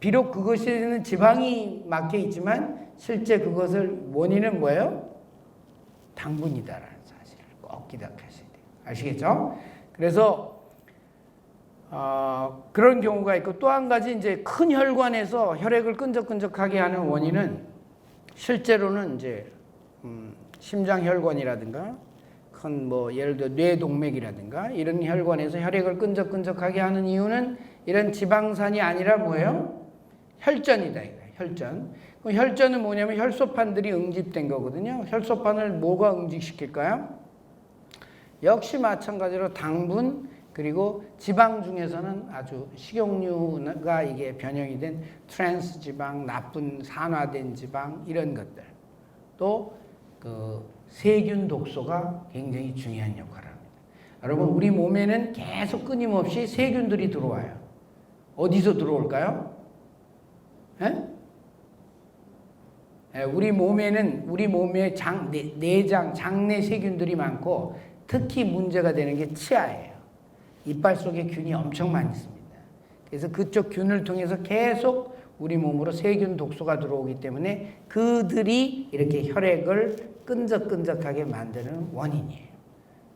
Speaker 1: 비록 그것에는 지방이 막혀 있지만 실제 그것을 원인은 뭐예요? 당분이다라는 사실을 꼭 기억하셔야 돼요. 아시겠죠? 그래서 그런 경우가 있고 또 한 가지 이제 큰 혈관에서 혈액을 끈적끈적하게 하는 원인은 실제로는 이제 심장 혈관이라든가 큰 뭐 예를 들어 뇌동맥이라든가 이런 혈관에서 혈액을 끈적끈적하게 하는 이유는 이런 지방산이 아니라 뭐예요? 혈전이다 이거예요. 혈전. 그럼 혈전은 뭐냐면 혈소판들이 응집된 거거든요. 혈소판을 뭐가 응집시킬까요? 역시 마찬가지로 당분 그리고 지방 중에서는 아주 식용유가 이게 변형이 된 트랜스 지방, 나쁜 산화된 지방 이런 것들. 또 그 세균 독소가 굉장히 중요한 역할을 합니다. 여러분 우리 몸에는 계속 끊임없이 세균들이 들어와요. 어디서 들어올까요? 우리 몸에 내장, 장내 세균들이 많고 특히 문제가 되는 게 치아예요. 이빨 속에 균이 엄청 많이 있습니다. 그래서 그쪽 균을 통해서 계속 우리 몸으로 세균 독소가 들어오기 때문에 그들이 이렇게 혈액을 끈적끈적하게 만드는 원인이에요.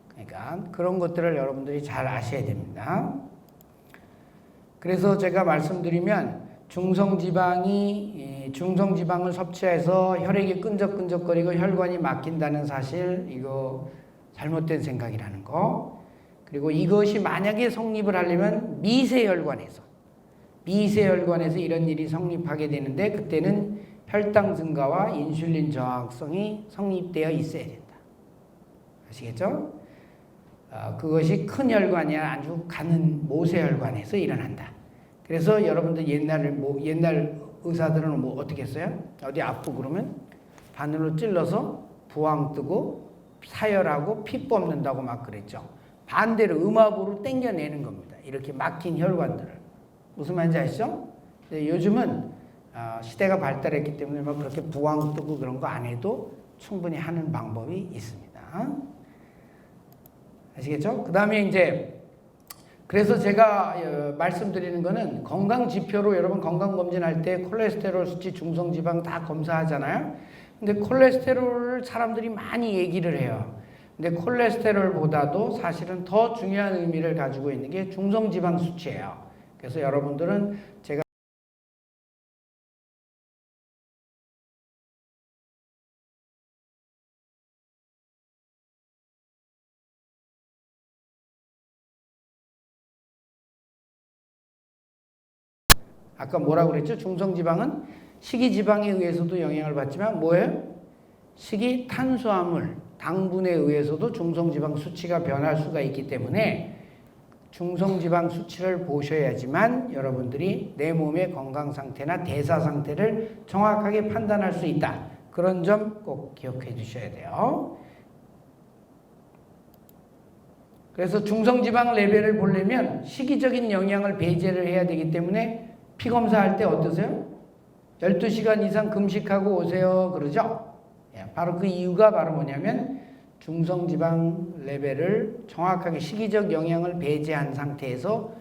Speaker 1: 그러니까 그런 것들을 여러분들이 잘 아셔야 됩니다. 그래서 제가 말씀드리면 중성지방을 섭취해서 혈액이 끈적끈적거리고 혈관이 막힌다는 사실, 이거 잘못된 생각이라는 거. 그리고 이것이 만약에 성립을 하려면 미세혈관에서 이런 일이 성립하게 되는데 그때는 혈당 증가와 인슐린 저항성이 성립되어 있어야 된다. 아시겠죠? 그것이 큰 혈관이 아주 가는 모세혈관에서 일어난다. 그래서 여러분들 옛날 의사들은 뭐 어떻게 했어요? 어디 아프고 그러면 바늘로 찔러서 부항 뜨고 사열하고 피 뽑는다고 막 그랬죠. 반대로 음압으로 당겨내는 겁니다. 이렇게 막힌 혈관들을. 무슨 말인지 아시죠? 요즘은 시대가 발달했기 때문에 막 그렇게 부항 뜨고 그런 거 안 해도 충분히 하는 방법이 있습니다. 아시겠죠? 그 다음에 이제 그래서 제가 말씀드리는 거는 건강 지표로 여러분 건강검진할 때 콜레스테롤 수치, 중성지방 다 검사하잖아요. 근데 콜레스테롤을 사람들이 많이 얘기를 해요. 근데 콜레스테롤보다도 사실은 더 중요한 의미를 가지고 있는 게 중성지방 수치예요. 그래서 여러분들은 제가 아까 뭐라고 그랬죠? 중성지방은 식이지방에 의해서도 영향을 받지만 뭐예요? 식이탄수화물, 당분에 의해서도 중성지방 수치가 변할 수가 있기 때문에 중성지방 수치를 보셔야지만 여러분들이 내 몸의 건강 상태나 대사 상태를 정확하게 판단할 수 있다. 그런 점 꼭 기억해 주셔야 돼요. 그래서 중성지방 레벨을 보려면 식이적인 영양을 배제를 해야 되기 때문에 피검사할 때 어떠세요? 12시간 이상 금식하고 오세요. 그러죠? 바로 그 이유가 바로 뭐냐면 중성지방 레벨을 정확하게 식이적 영양을 배제한 상태에서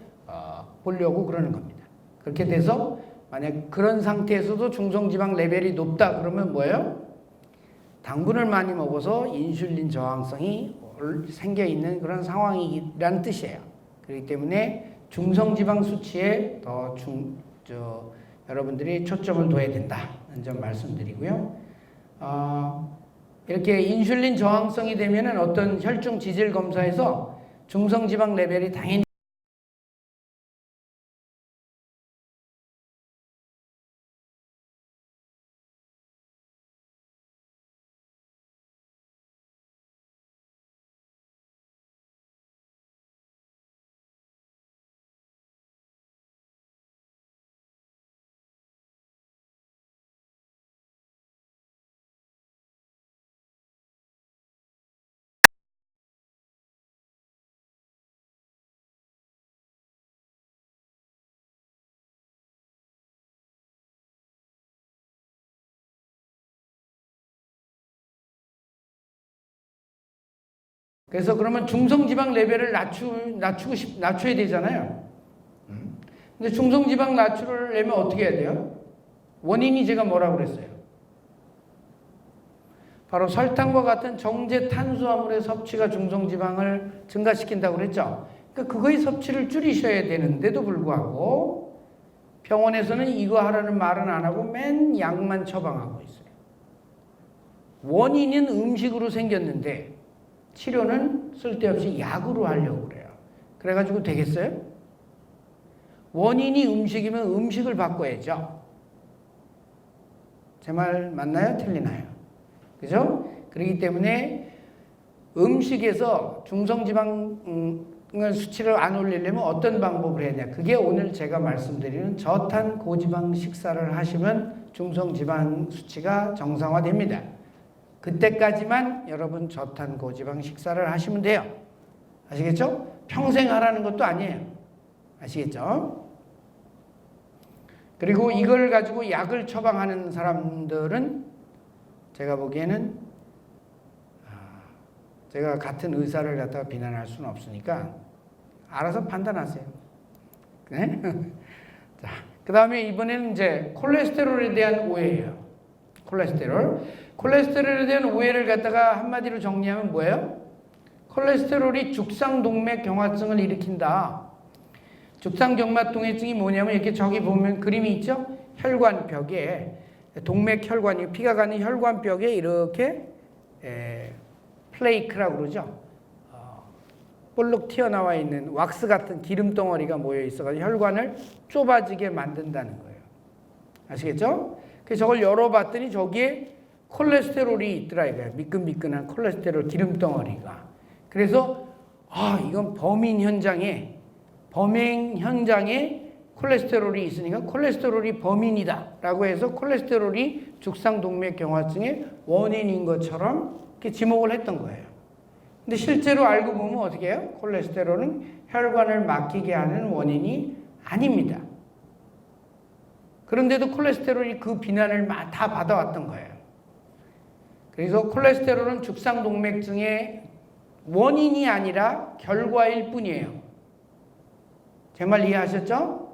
Speaker 1: 보려고 그러는 겁니다. 그렇게 돼서 만약 그런 상태에서도 중성지방 레벨이 높다 그러면 뭐예요? 당분을 많이 먹어서 인슐린 저항성이 생겨 있는 그런 상황이라는 뜻이에요. 그렇기 때문에 중성지방 수치에 더 여러분들이 초점을 둬야 된다는 점 말씀드리고요. 이렇게 인슐린 저항성이 되면은 어떤 혈중 지질 검사에서 중성지방 레벨이 당연히 그래서 그러면 중성지방 레벨을 낮춰야 되잖아요. 근데 중성지방 낮추려면 어떻게 해야 돼요? 원인이 제가 뭐라고 그랬어요? 바로 설탕과 같은 정제 탄수화물의 섭취가 중성지방을 증가시킨다고 그랬죠. 그러니까 그거의 섭취를 줄이셔야 되는데도 불구하고 병원에서는 이거 하라는 말은 안 하고 맨 약만 처방하고 있어요. 원인은 음식으로 생겼는데 치료는 쓸데없이 약으로 하려고 그래요. 그래가지고 되겠어요? 원인이 음식이면 음식을 바꿔야죠. 제 말 맞나요? 틀리나요? 그죠? 그렇기 때문에 음식에서 중성지방을 수치를 안 올리려면 어떤 방법을 해야 되냐. 그게 오늘 제가 말씀드리는 저탄 고지방 식사를 하시면 중성지방 수치가 정상화됩니다. 그때까지만 여러분 저탄 고지방 식사를 하시면 돼요. 아시겠죠? 평생 하라는 것도 아니에요. 아시겠죠? 그리고 이걸 가지고 약을 처방하는 사람들은 제가 보기에는 제가 같은 의사를 갖다가 비난할 수는 없으니까 알아서 판단하세요. 네? 자, 그 다음에 이번에는 이제 콜레스테롤에 대한 오해예요. 콜레스테롤에 대한 오해를 갖다가 한마디로 정리하면 뭐예요? 콜레스테롤이 죽상동맥경화증을 일으킨다. 죽상동맥경화증이 뭐냐면 이렇게 저기 보면 그림이 있죠? 혈관벽에 동맥혈관이 피가 가는 혈관벽에 이렇게 플레이크라고 그러죠. 볼록 튀어나와 있는 왁스 같은 기름 덩어리가 모여 있어가지고 혈관을 좁아지게 만든다는 거예요. 아시겠죠? 그래서 저걸 열어봤더니 저기에 콜레스테롤이 있더라 이거예요. 미끈미끈한 콜레스테롤 기름 덩어리가. 그래서 이건 범행 현장에 콜레스테롤이 있으니까 콜레스테롤이 범인이다라고 해서 콜레스테롤이 죽상동맥경화증의 원인인 것처럼 이렇게 지목을 했던 거예요. 근데 실제로 알고 보면 어떻게 해요? 콜레스테롤은 혈관을 막히게 하는 원인이 아닙니다. 그런데도 콜레스테롤이 그 비난을 다 받아왔던 거예요. 그래서 콜레스테롤은 죽상동맥증의 원인이 아니라 결과일 뿐이에요. 제 말 이해하셨죠?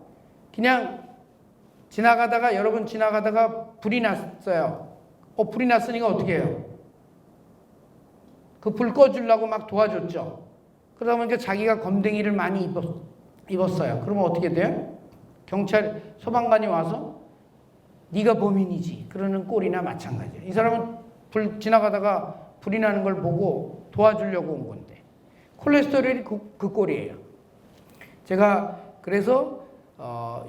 Speaker 1: 그냥 여러분 지나가다가 불이 났어요. 불이 났으니까 어떻게 해요? 그 불 꺼주려고 막 도와줬죠. 그러다 보니까 자기가 검댕이를 많이 입었어요. 그러면 어떻게 돼요? 경찰, 소방관이 와서 네가 범인이지 그러는 꼴이나 마찬가지예요. 이 사람은 불 지나가다가 불이 나는 걸 보고 도와주려고 온 건데 콜레스테롤이 그 꼴이에요. 제가 그래서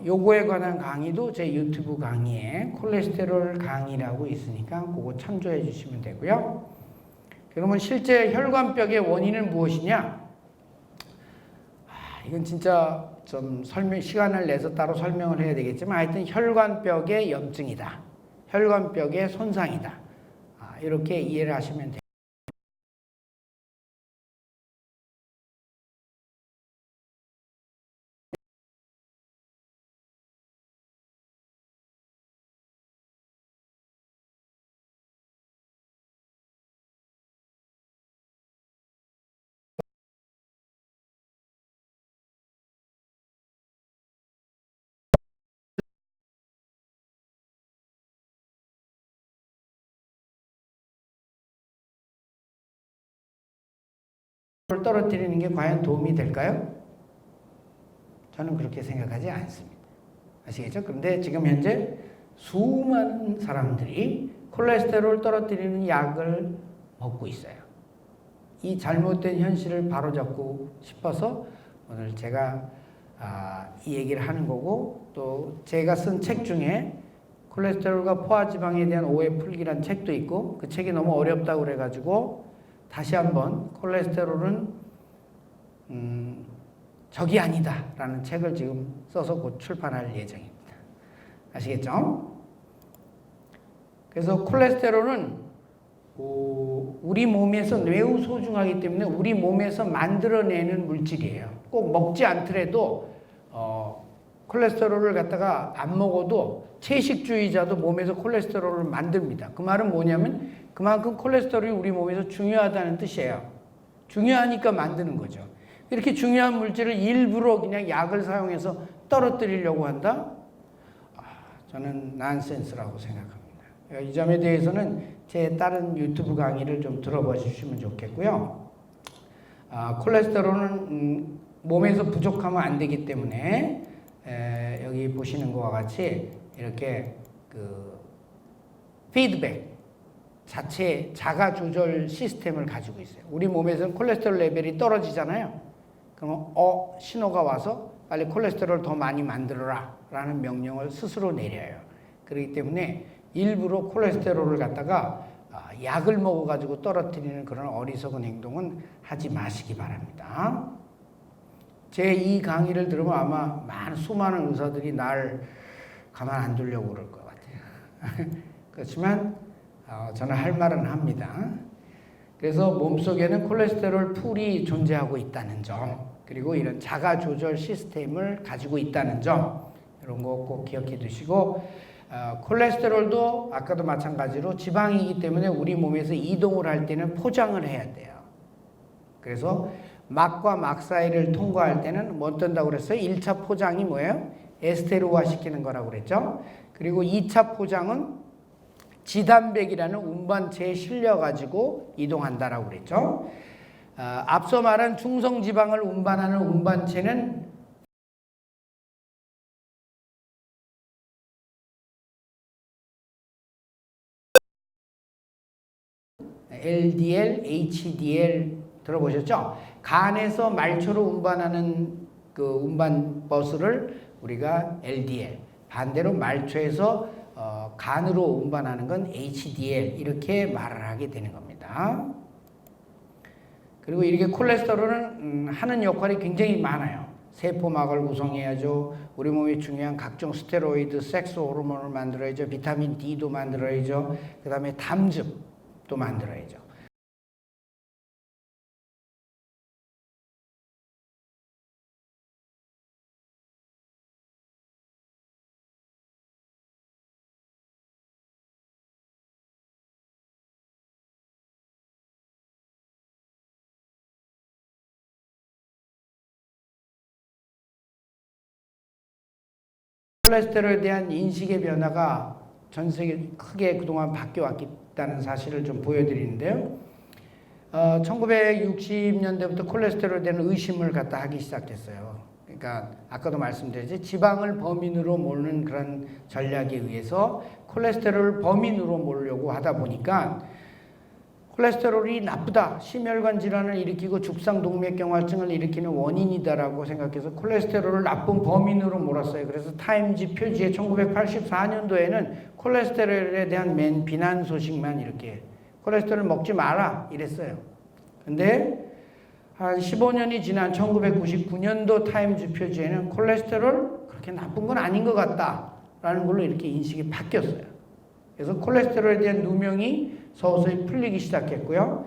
Speaker 1: 요거에 관한 강의도 제 유튜브 강의에 콜레스테롤 강의라고 있으니까 그거 참조해 주시면 되고요. 그러면 실제 혈관벽의 원인은 무엇이냐? 이건 진짜 좀 시간을 내서 따로 설명을 해야 되겠지만 하여튼 혈관벽의 염증이다. 혈관벽의 손상이다. 이렇게 이해를 하시면 돼요. 떨어뜨리는 게 과연 도움이 될까요? 저는 그렇게 생각하지 않습니다. 아시겠죠? 그런데 지금 현재 수많은 사람들이 콜레스테롤 떨어뜨리는 약을 먹고 있어요. 이 잘못된 현실을 바로잡고 싶어서 오늘 제가 이 얘기를 하는 거고, 또 제가 쓴 책 중에 콜레스테롤과 포화지방에 대한 오해 풀기란 책도 있고, 그 책이 너무 어렵다고 그래가지고 다시 한번 콜레스테롤은 적이 아니다 라는 책을 지금 써서 곧 출판할 예정입니다. 아시겠죠? 그래서 콜레스테롤은 우리 몸에서 매우 소중하기 때문에 우리 몸에서 만들어내는 물질이에요. 꼭 먹지 않더라도 콜레스테롤을 갖다가 안 먹어도 채식주의자도 몸에서 콜레스테롤을 만듭니다. 그 말은 뭐냐면 그만큼 콜레스테롤이 우리 몸에서 중요하다는 뜻이에요. 중요하니까 만드는 거죠. 이렇게 중요한 물질을 일부러 그냥 약을 사용해서 떨어뜨리려고 한다? 저는 난센스라고 생각합니다. 이 점에 대해서는 제 다른 유튜브 강의를 좀 들어봐 주시면 좋겠고요. 콜레스테롤은 몸에서 부족하면 안 되기 때문에 여기 보시는 것과 같이 이렇게 피드백 자가 조절 시스템을 가지고 있어요. 우리 몸에서는 콜레스테롤 레벨이 떨어지잖아요. 그럼 신호가 와서 빨리 콜레스테롤 더 많이 만들어라 라는 명령을 스스로 내려요. 그렇기 때문에 일부러 콜레스테롤을 갖다가 약을 먹어가지고 떨어뜨리는 그런 어리석은 행동은 하지 마시기 바랍니다. 제 이 강의를 들으면 아마 수많은 의사들이 날 가만 안 두려고 그럴 것 같아요. 그렇지만 저는 할 말은 합니다. 그래서 몸속에는 콜레스테롤 풀이 존재하고 있다는 점, 그리고 이런 자가 조절 시스템을 가지고 있다는 점, 이런 거 꼭 기억해 두시고, 콜레스테롤도 아까도 마찬가지로 지방이기 때문에 우리 몸에서 이동을 할 때는 포장을 해야 돼요. 그래서 막과 막 사이를 통과할 때는 뭐 어떤다고 그랬어요? 1차 포장이 뭐예요? 에스테르화 시키는 거라고 그랬죠. 그리고 2차 포장은 지단백이라는 운반체에 실려가지고 이동한다라고 그랬죠. 앞서 말한 중성지방을 운반하는 운반체는 LDL, HDL 들어보셨죠? 간에서 말초로 운반하는 그 운반 버스를 우리가 LDL, 반대로 말초에서 간으로 운반하는 건 HDL 이렇게 말을 하게 되는 겁니다. 그리고 이렇게 콜레스테롤은 하는 역할이 굉장히 많아요. 세포막을 구성해야죠. 우리 몸에 중요한 각종 스테로이드, 섹스 호르몬을 만들어야죠. 비타민 D도 만들어야죠. 그 다음에 담즙도 만들어야죠. 콜레스테롤에 대한 인식의 변화가 전 세계 크게 그동안 바뀌어왔다는 사실을 좀 보여드리는데요. 1960년대부터 콜레스테롤에 대한 의심을 갖다 하기 시작했어요. 그러니까 아까도 말씀드렸지 지방을 범인으로 모르는 그런 전략에 의해서 콜레스테롤을 범인으로 모으려고 하다 보니까 콜레스테롤이 나쁘다, 심혈관 질환을 일으키고 죽상동맥경화증을 일으키는 원인이다라고 생각해서 콜레스테롤을 나쁜 범인으로 몰았어요. 그래서 타임지 표지에 1984년도에는 콜레스테롤에 대한 맨 비난 소식만 이렇게 콜레스테롤 먹지 마라 이랬어요. 근데 한 15년이 지난 1999년도 타임즈 표지에는 콜레스테롤 그렇게 나쁜 건 아닌 것 같다라는 걸로 이렇게 인식이 바뀌었어요. 그래서 콜레스테롤에 대한 누명이 서서히 풀리기 시작했고요.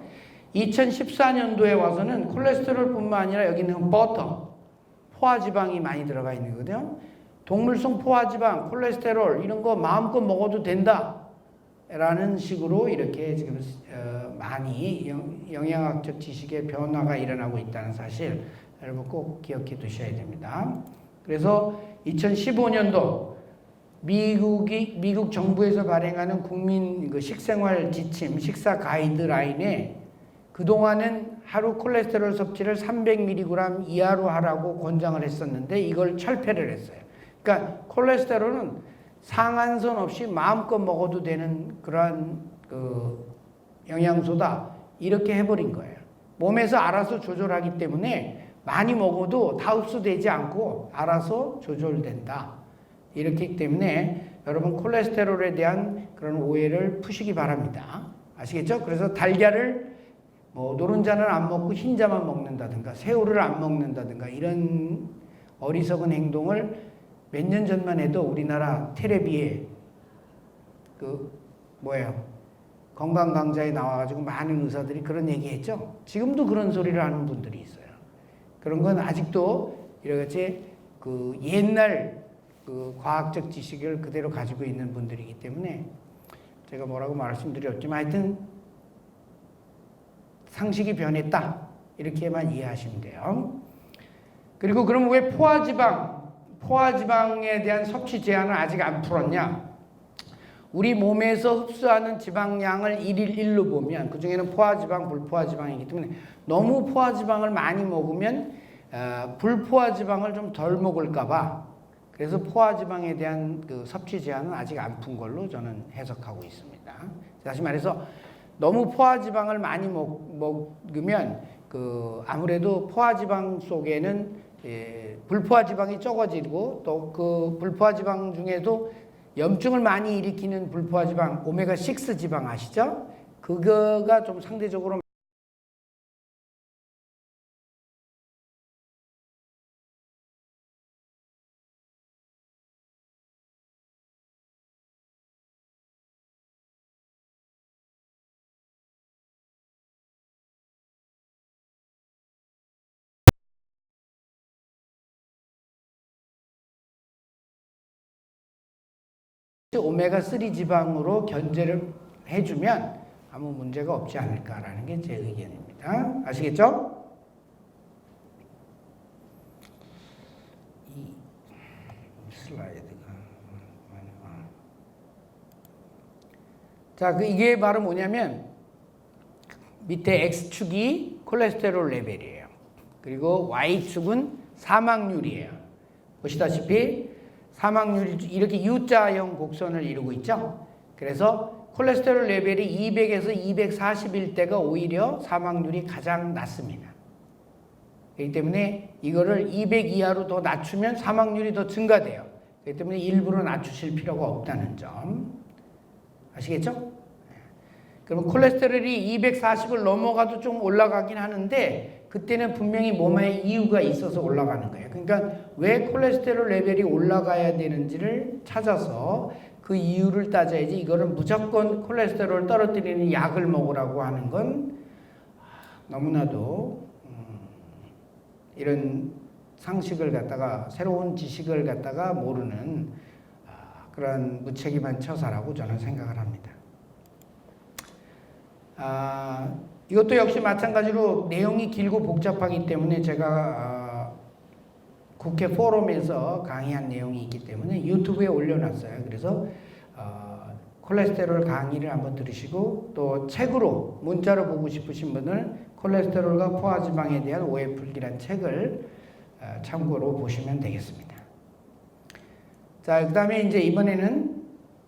Speaker 1: 2014년도에 와서는 콜레스테롤뿐만 아니라 여기는 버터, 포화지방이 많이 들어가 있는 거거든요. 동물성 포화지방, 콜레스테롤 이런 거 마음껏 먹어도 된다. 라는 식으로 이렇게 지금 많이 영양학적 지식의 변화가 일어나고 있다는 사실 여러분 꼭 기억해 두셔야 됩니다. 그래서 2015년도 미국 정부에서 발행하는 국민 식생활 지침, 식사 가이드라인에 그동안은 하루 콜레스테롤 섭취를 300mg 이하로 하라고 권장을 했었는데 이걸 철폐를 했어요. 그러니까 콜레스테롤은 상한선 없이 마음껏 먹어도 되는 그러한 영양소다 이렇게 해버린 거예요. 몸에서 알아서 조절하기 때문에 많이 먹어도 다 흡수되지 않고 알아서 조절된다. 이렇기 때문에 여러분 콜레스테롤에 대한 그런 오해를 푸시기 바랍니다. 아시겠죠? 그래서 달걀을 노른자는 안 먹고 흰자만 먹는다든가 새우를 안 먹는다든가 이런 어리석은 행동을 몇 년 전만 해도 우리나라 텔레비에 건강 강좌에 나와가지고 많은 의사들이 그런 얘기했죠. 지금도 그런 소리를 하는 분들이 있어요. 그런 건 아직도 이렇게 옛날 과학적 지식을 그대로 가지고 있는 분들이기 때문에 제가 뭐라고 말씀드렸지만 하여튼 상식이 변했다 이렇게만 이해하시면 돼요. 그리고 그럼 왜 포화지방에 대한 섭취 제한을 아직 안 풀었냐? 우리 몸에서 흡수하는 지방량을 1일 1로 보면 그 중에는 포화지방, 불포화지방이기 때문에 너무 포화지방을 많이 먹으면 불포화지방을 좀 덜 먹을까 봐 그래서 포화지방에 대한 섭취 제한은 아직 안 푼 걸로 저는 해석하고 있습니다. 다시 말해서 너무 포화지방을 많이 먹으면 아무래도 포화지방 속에는 불포화지방이 적어지고 또 그 불포화지방 중에도 염증을 많이 일으키는 불포화지방 오메가6 지방 아시죠? 그거가 좀 상대적으로 오메가3 지방으로 견제를 해주면 아무 문제가 없지 않을까라는 게 제 의견입니다. 아시겠죠? 이 슬라이드가 자, 이게 바로 뭐냐면 밑에 X축이 콜레스테롤 레벨이에요. 그리고 Y축은 사망률이에요. 보시다시피 사망률이 이렇게 U자형 곡선을 이루고 있죠. 그래서 콜레스테롤 레벨이 200에서 240일 때가 오히려 사망률이 가장 낮습니다. 그렇기 때문에 이거를 200 이하로 더 낮추면 사망률이 더 증가돼요. 그렇기 때문에 일부러 낮추실 필요가 없다는 점 아시겠죠? 그러면 콜레스테롤이 240을 넘어가도 좀 올라가긴 하는데 그때는 분명히 몸에 이유가 있어서 올라가는 거예요. 그러니까 왜 콜레스테롤 레벨이 올라가야 되는지를 찾아서 그 이유를 따져야지 이거를 무조건 콜레스테롤을 떨어뜨리는 약을 먹으라고 하는 건 너무나도 이런 상식을 갖다가 새로운 지식을 갖다가 모르는 그런 무책임한 처사라고 저는 생각을 합니다. 이것도 역시 마찬가지로 내용이 길고 복잡하기 때문에 제가 국회 포럼에서 강의한 내용이 있기 때문에 유튜브에 올려놨어요. 그래서 콜레스테롤 강의를 한번 들으시고 또 책으로 문자로 보고 싶으신 분은 콜레스테롤과 포화지방에 대한 오해 풀기란 책을 참고로 보시면 되겠습니다. 자, 그 다음에 이제 이번에는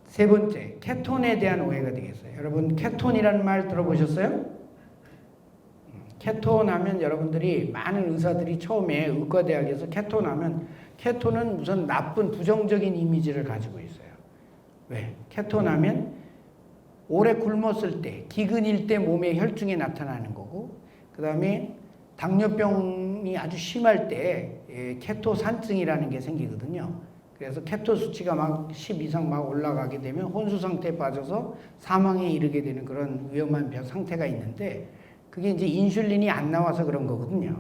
Speaker 1: 세 번째, 케톤에 대한 오해가 되겠어요. 여러분, 케톤이라는 말 들어보셨어요? 케톤 하면 여러분들이 많은 의사들이 처음에 의과대학에서 케톤 하면 케톤은 우선 나쁜 부정적인 이미지를 가지고 있어요. 왜? 케톤 하면 오래 굶었을 때, 기근일 때 몸에 혈중이 나타나는 거고, 그 다음에 당뇨병이 아주 심할 때 케토산증이라는 게 생기거든요. 그래서 케토 수치가 막 10 이상 막 올라가게 되면 혼수 상태에 빠져서 사망에 이르게 되는 그런 위험한 상태가 있는데, 그게 이제 인슐린이 안 나와서 그런 거거든요.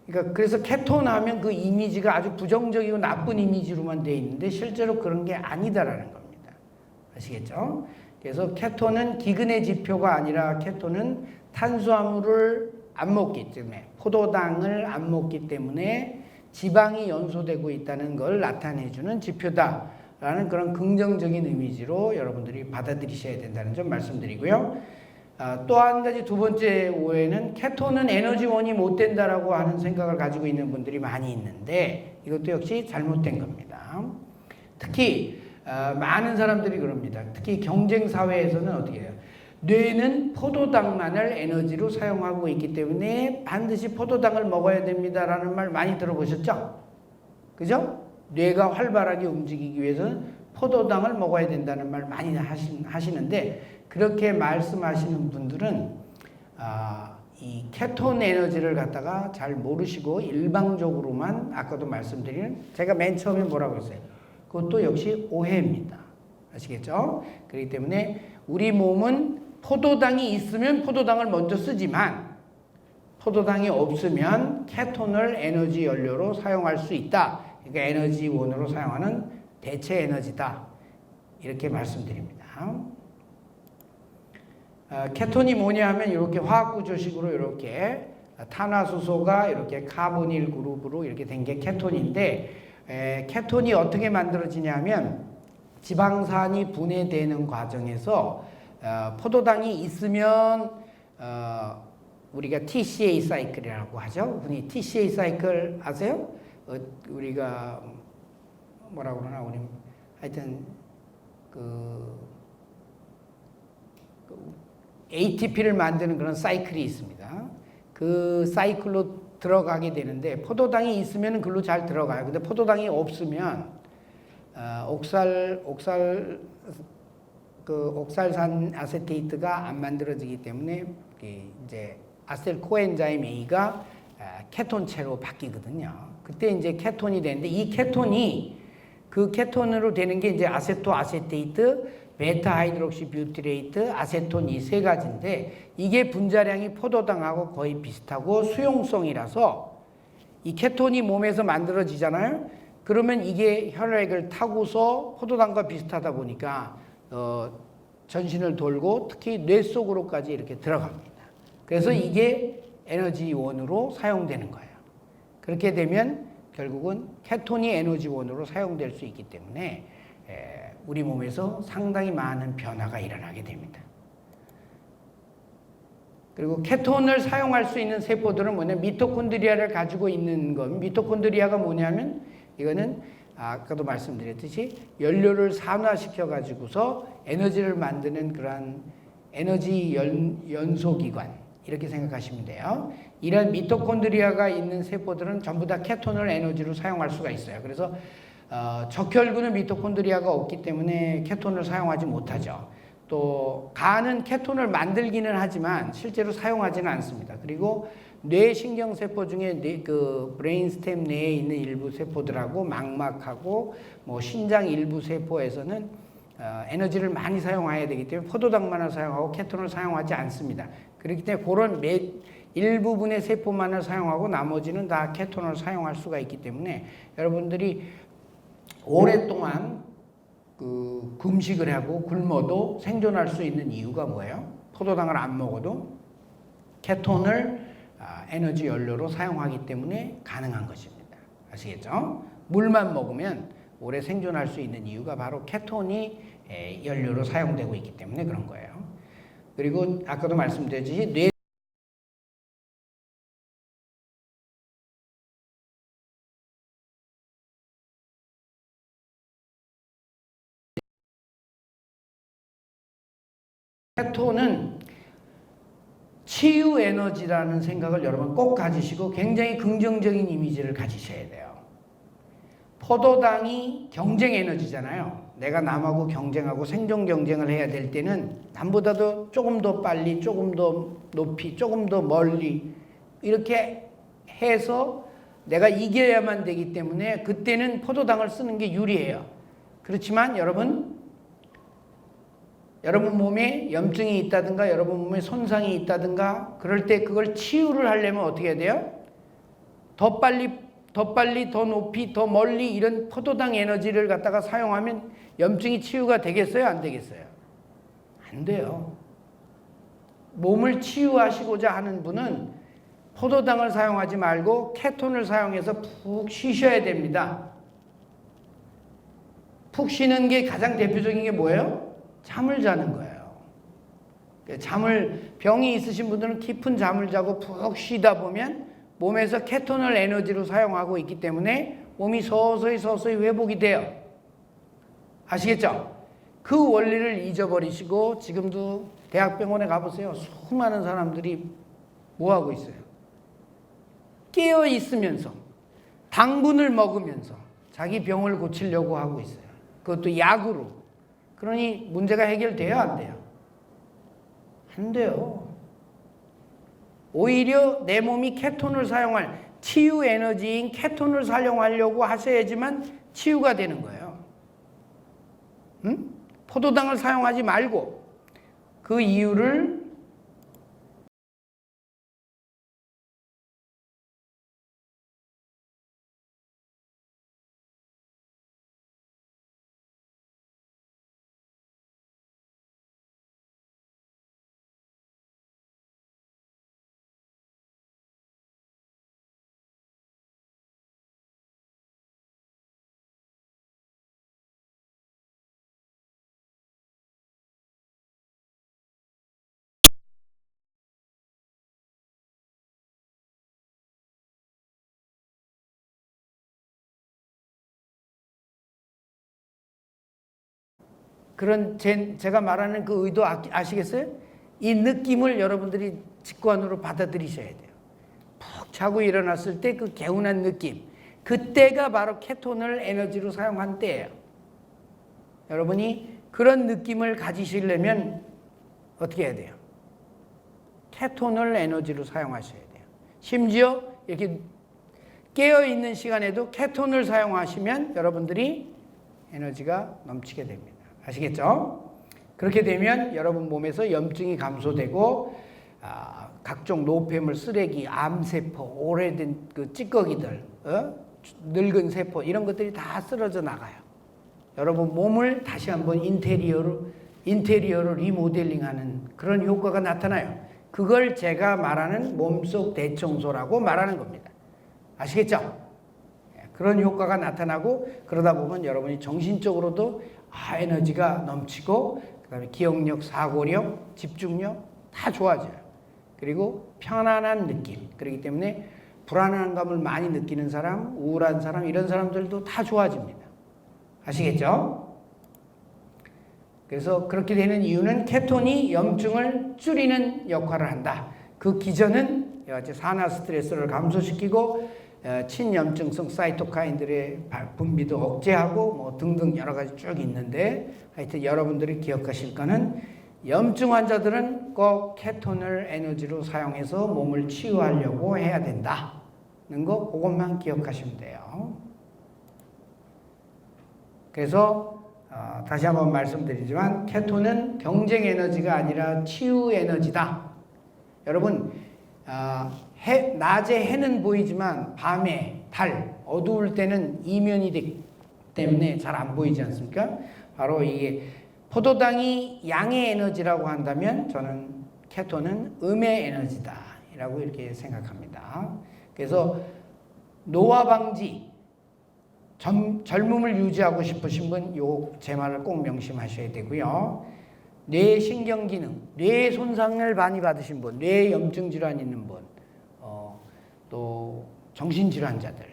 Speaker 1: 그러니까 그래서 케톤 하면 그 이미지가 아주 부정적이고 나쁜 이미지로만 돼 있는데 실제로 그런 게 아니다라는 겁니다. 아시겠죠? 그래서 케톤은 기근의 지표가 아니라 케톤은 탄수화물을 안 먹기 때문에, 포도당을 안 먹기 때문에 지방이 연소되고 있다는 걸 나타내주는 지표다라는 그런 긍정적인 이미지로 여러분들이 받아들이셔야 된다는 점 말씀드리고요. 또 한 가지 두 번째 오해는 케톤은 에너지원이 못 된다라고 하는 생각을 가지고 있는 분들이 많이 있는데 이것도 역시 잘못된 겁니다. 특히 많은 사람들이 그럽니다. 특히 경쟁 사회에서는 어떻게 해요? 뇌는 포도당만을 에너지로 사용하고 있기 때문에 반드시 포도당을 먹어야 됩니다라는 말 많이 들어보셨죠? 그죠? 뇌가 활발하게 움직이기 위해서는 포도당을 먹어야 된다는 말 많이 하시는데 그렇게 말씀하시는 분들은 이 케톤 에너지를 갖다가 잘 모르시고 일방적으로만 아까도 말씀드린 제가 맨 처음에 뭐라고 했어요? 그것도 역시 오해입니다. 아시겠죠? 그렇기 때문에 우리 몸은 포도당이 있으면 포도당을 먼저 쓰지만 포도당이 없으면 케톤을 에너지 연료로 사용할 수 있다. 그러니까 에너지원으로 사용하는 대체 에너지다. 이렇게 말씀드립니다. 케톤이 뭐냐 하면 이렇게 화학구조식으로 이렇게 탄화수소가 이렇게 카보닐 그룹으로 이렇게 된 게 케톤인데 케톤이 어떻게 만들어지냐면 지방산이 분해되는 과정에서 포도당이 있으면 우리가 TCA 사이클이라고 하죠. 흔히 TCA 사이클 아세요? 우리가 뭐라고 그러나 우리 하여튼 ATP를 만드는 그런 사이클이 있습니다. 그 사이클로 들어가게 되는데 포도당이 있으면 글로 잘 들어가요. 근데 포도당이 없으면 옥살산 아세테이트가 안 만들어지기 때문에 이제 아셀 코엔자임 A가 케톤체로 바뀌거든요. 그때 이제 케톤이 되는데 이 케톤이 그 케톤으로 되는 게 이제 아세토 아세테이트, 베타 하이드록시 뷰티레이트, 아세톤 이 세 가지인데 이게 분자량이 포도당하고 거의 비슷하고 수용성이라서 이 케톤이 몸에서 만들어지잖아요. 그러면 이게 혈액을 타고서 포도당과 비슷하다 보니까 전신을 돌고 특히 뇌 속으로까지 이렇게 들어갑니다. 그래서 이게 에너지원으로 사용되는 거예요. 그렇게 되면 결국은 케톤이 에너지원으로 사용될 수 있기 때문에 우리 몸에서 상당히 많은 변화가 일어나게 됩니다. 그리고 케톤을 사용할 수 있는 세포들은 뭐냐면 미토콘드리아를 가지고 있는 건 미토콘드리아가 뭐냐면 이거는 아까도 말씀드렸듯이 연료를 산화시켜 가지고서 에너지를 만드는 그러한 에너지 연소기관 이렇게 생각하시면 돼요. 이런 미토콘드리아가 있는 세포들은 전부 다 케톤을 에너지로 사용할 수가 있어요. 그래서 적혈구는 미토콘드리아가 없기 때문에 케톤을 사용하지 못하죠. 또 간은 케톤을 만들기는 하지만 실제로 사용하지는 않습니다. 그리고 뇌신경세포 중에 그 브레인스템 내에 있는 일부 세포들하고 망막하고 뭐 신장 일부 세포에서는 에너지를 많이 사용해야 되기 때문에 포도당만을 사용하고 케톤을 사용하지 않습니다. 그렇기 때문에 그런 일부분의 세포만을 사용하고 나머지는 다 케톤을 사용할 수가 있기 때문에 여러분들이 오랫동안 금식을 하고 굶어도 생존할 수 있는 이유가 뭐예요? 포도당을 안 먹어도 케톤을 에너지 연료로 사용하기 때문에 가능한 것입니다. 아시겠죠? 물만 먹으면 오래 생존할 수 있는 이유가 바로 케톤이 연료로 사용되고 있기 때문에 그런 거예요. 그리고 아까도 말씀드렸듯이 뇌 케톤은 치유 에너지라는 생각을 여러분 꼭 가지시고 굉장히 긍정적인 이미지를 가지셔야 돼요. 포도당이 경쟁 에너지잖아요. 내가 남하고 경쟁하고 생존 경쟁을 해야 될 때는 남보다도 조금 더 빨리, 조금 더 높이, 조금 더 멀리 이렇게 해서 내가 이겨야만 되기 때문에 그때는 포도당을 쓰는 게 유리해요. 그렇지만 여러분 몸에 염증이 있다든가 여러분 몸에 손상이 있다든가 그럴 때 그걸 치유를 하려면 어떻게 해야 돼요? 더 빨리, 더 높이, 더 멀리 이런 포도당 에너지를 갖다가 사용하면 염증이 치유가 되겠어요? 안 되겠어요? 안 돼요. 몸을 치유하시고자 하는 분은 포도당을 사용하지 말고 케톤을 사용해서 푹 쉬셔야 됩니다. 푹 쉬는 게 가장 대표적인 게 뭐예요? 잠을 자는 거예요. 병이 있으신 분들은 깊은 잠을 자고 푹 쉬다 보면 몸에서 케톤을 에너지로 사용하고 있기 때문에 몸이 서서히 회복이 돼요. 아시겠죠? 그 원리를 잊어버리시고 지금도 대학병원에 가보세요. 수많은 사람들이 뭐 하고 있어요? 깨어 있으면서 당분을 먹으면서 자기 병을 고치려고 하고 있어요. 그것도 약으로. 그러니 문제가 해결돼요? 안 돼요? 안 돼요. 오히려 내 몸이 케톤을 사용할 치유 에너지인 케톤을 사용하려고 하셔야지만 치유가 되는 거예요. 응? 포도당을 사용하지 말고 그 이유를 그런 제가 말하는 그 의도 아시겠어요? 이 느낌을 여러분들이 직관으로 받아들이셔야 돼요. 푹 자고 일어났을 때 그 개운한 느낌, 그때가 바로 케톤을 에너지로 사용한 때예요. 여러분이 그런 느낌을 가지시려면 어떻게 해야 돼요? 케톤을 에너지로 사용하셔야 돼요. 심지어 이렇게 깨어있는 시간에도 케톤을 사용하시면 여러분들이 에너지가 넘치게 됩니다. 아시겠죠? 그렇게 되면 여러분 몸에서 염증이 감소되고 각종 노폐물, 쓰레기, 암세포, 오래된 그 찌꺼기들, 늙은 세포 이런 것들이 다 쓰러져 나가요. 여러분 몸을 다시 한번 인테리어로 리모델링하는 그런 효과가 나타나요. 그걸 제가 말하는 몸속 대청소라고 말하는 겁니다. 아시겠죠? 그런 효과가 나타나고 그러다 보면 여러분이 정신적으로도 에너지가 넘치고 그다음에 기억력, 사고력, 집중력 다 좋아져요. 그리고 편안한 느낌. 그렇기 때문에 불안한 감을 많이 느끼는 사람, 우울한 사람 이런 사람들도 다 좋아집니다. 아시겠죠? 그래서 그렇게 되는 이유는 케톤이 염증을 줄이는 역할을 한다. 그 기전은 산화 스트레스를 감소시키고 친염증성 사이토카인들의 분비도 억제하고 뭐 등등 여러 가지 쭉 있는데 하여튼 여러분들이 기억하실 거는 염증 환자들은 꼭 케톤을 에너지로 사용해서 몸을 치유하려고 해야 된다는 거 그것만 기억하시면 돼요. 그래서 다시 한번 말씀드리지만 케톤은 경쟁 에너지가 아니라 치유 에너지다. 여러분 낮에 해는 보이지만 밤에 어두울 때는 이면이 되기 때문에 잘 안 보이지 않습니까? 바로 이게 포도당이 양의 에너지라고 한다면 저는 케톤은 음의 에너지다 라고 이렇게 생각합니다. 그래서 노화 방지, 젊음을 유지하고 싶으신 분 요 제 말을 꼭 명심하셔야 되고요. 뇌 신경 기능, 뇌 손상을 많이 받으신 분, 뇌 염증 질환 있는 분, 또 정신 질환자들,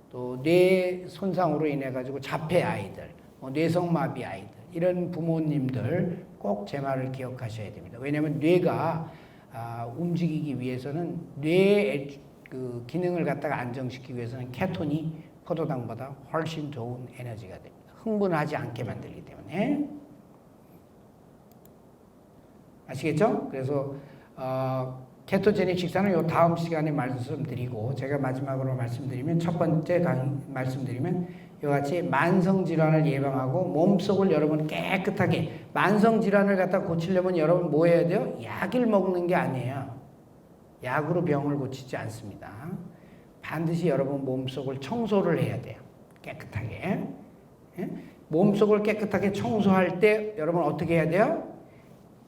Speaker 1: 또 뇌 손상으로 인해 가지고 자폐 아이들, 뇌성마비 아이들 이런 부모님들 꼭 제 말을 기억하셔야 됩니다. 왜냐하면 뇌가 움직이기 위해서는 뇌의 그 기능을 갖다가 안정시키기 위해서는 케톤이 포도당보다 훨씬 좋은 에너지가 됩니다. 흥분하지 않게 만들기 때문에. 아시겠죠? 그래서 케토제닉 식사는 요 다음 시간에 말씀드리고, 제가 마지막으로 말씀드리면, 첫 번째 말씀드리면 이와 같이 만성 질환을 예방하고 몸속을 여러분 깨끗하게, 만성 질환을 갖다 고치려면 여러분 뭐 해야 돼요? 약을 먹는 게 아니에요. 약으로 병을 고치지 않습니다. 반드시 여러분 몸속을 청소를 해야 돼요. 깨끗하게. 예? 몸속을 깨끗하게 청소할 때 여러분 어떻게 해야 돼요?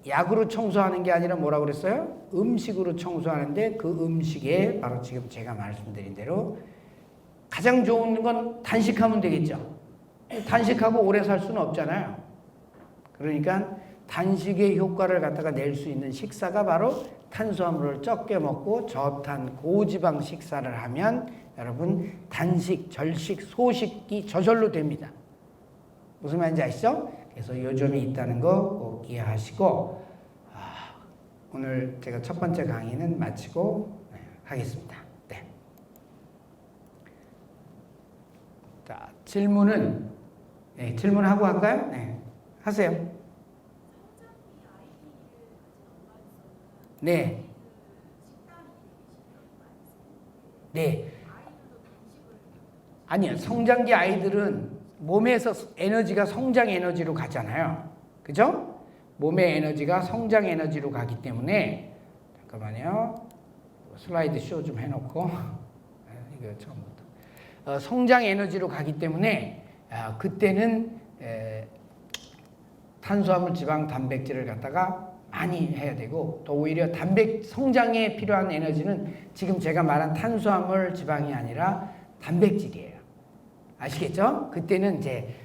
Speaker 1: 약으로 청소하는 게 아니라 뭐라고 그랬어요? 음식으로 청소하는데, 그 음식에 바로 지금 제가 말씀드린 대로 가장 좋은 건 단식하면 되겠죠. 단식하고 오래 살 수는 없잖아요. 그러니까 단식의 효과를 갖다가 낼 수 있는 식사가 바로 탄수화물을 적게 먹고 저탄 고지방 식사를 하면 여러분 단식, 절식, 소식이 저절로 됩니다. 무슨 말인지 아시죠? 그래서 요점이 있다는 거 꼭 이해하시고, 오늘 제가 첫 번째 강의는 마치고 하겠습니다. 네. 자, 질문은 질문하고 할까요? 네. 하세요. 네. 네. 아니요. 성장기 아이들은 몸에서 에너지가 성장 에너지로 가잖아요. 그죠? 몸의 에너지가 성장 에너지로 가기 때문에, 잠깐만요. 슬라이드 쇼 좀 해놓고, 이거 처음부터. 성장 에너지로 가기 때문에, 그때는 탄수화물, 지방, 단백질을 갖다가 많이 해야 되고, 또 오히려 성장에 필요한 에너지는 지금 제가 말한 탄수화물, 지방이 아니라 단백질이에요. 아시겠죠? 그때는 이제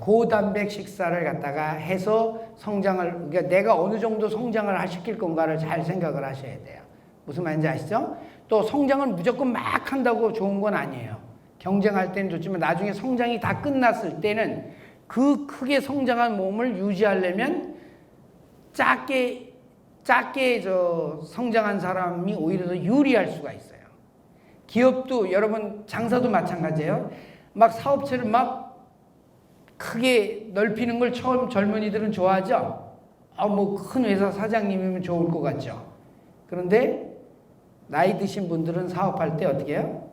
Speaker 1: 고단백 식사를 갖다가 해서 성장을, 그러니까 내가 어느 정도 성장을 시킬 건가를 잘 생각을 하셔야 돼요. 무슨 말인지 아시죠? 또 성장을 무조건 막 한다고 좋은 건 아니에요. 경쟁할 때는 좋지만 나중에 성장이 다 끝났을 때는 그 크게 성장한 몸을 유지하려면 작게 성장한 사람이 오히려 더 유리할 수가 있어요. 기업도, 여러분 장사도 마찬가지예요. 막 사업체를 막 크게 넓히는 걸 처음 젊은이들은 좋아하죠. 뭐 큰 회사 사장님이면 좋을 것 같죠. 그런데 나이 드신 분들은 사업할 때 어떻게 해요?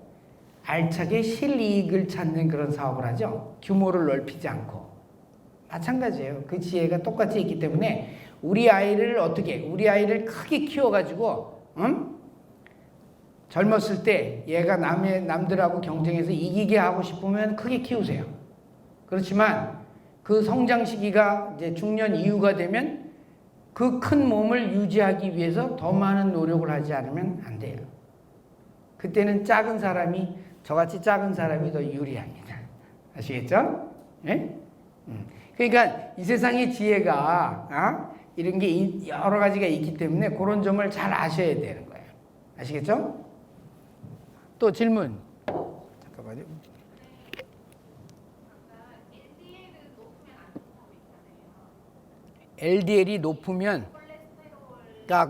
Speaker 1: 알차게 실이익을 찾는 그런 사업을 하죠. 규모를 넓히지 않고. 마찬가지예요. 그 지혜가 똑같이 있기 때문에 우리 아이를 크게 키워가지고, 젊었을 때 얘가 남들하고 경쟁해서 이기게 하고 싶으면 크게 키우세요. 그렇지만 그 성장 시기가 이제 중년 이후가 되면 그 큰 몸을 유지하기 위해서 더 많은 노력을 하지 않으면 안 돼요. 그때는 저같이 작은 사람이 더 유리합니다. 아시겠죠? 네? 그러니까 이 세상의 지혜가 이런 게 여러 가지가 있기 때문에 그런 점을 잘 아셔야 되는 거예요. 아시겠죠? 또 질문. 잠깐만요. LDL이 높으면, 그러니까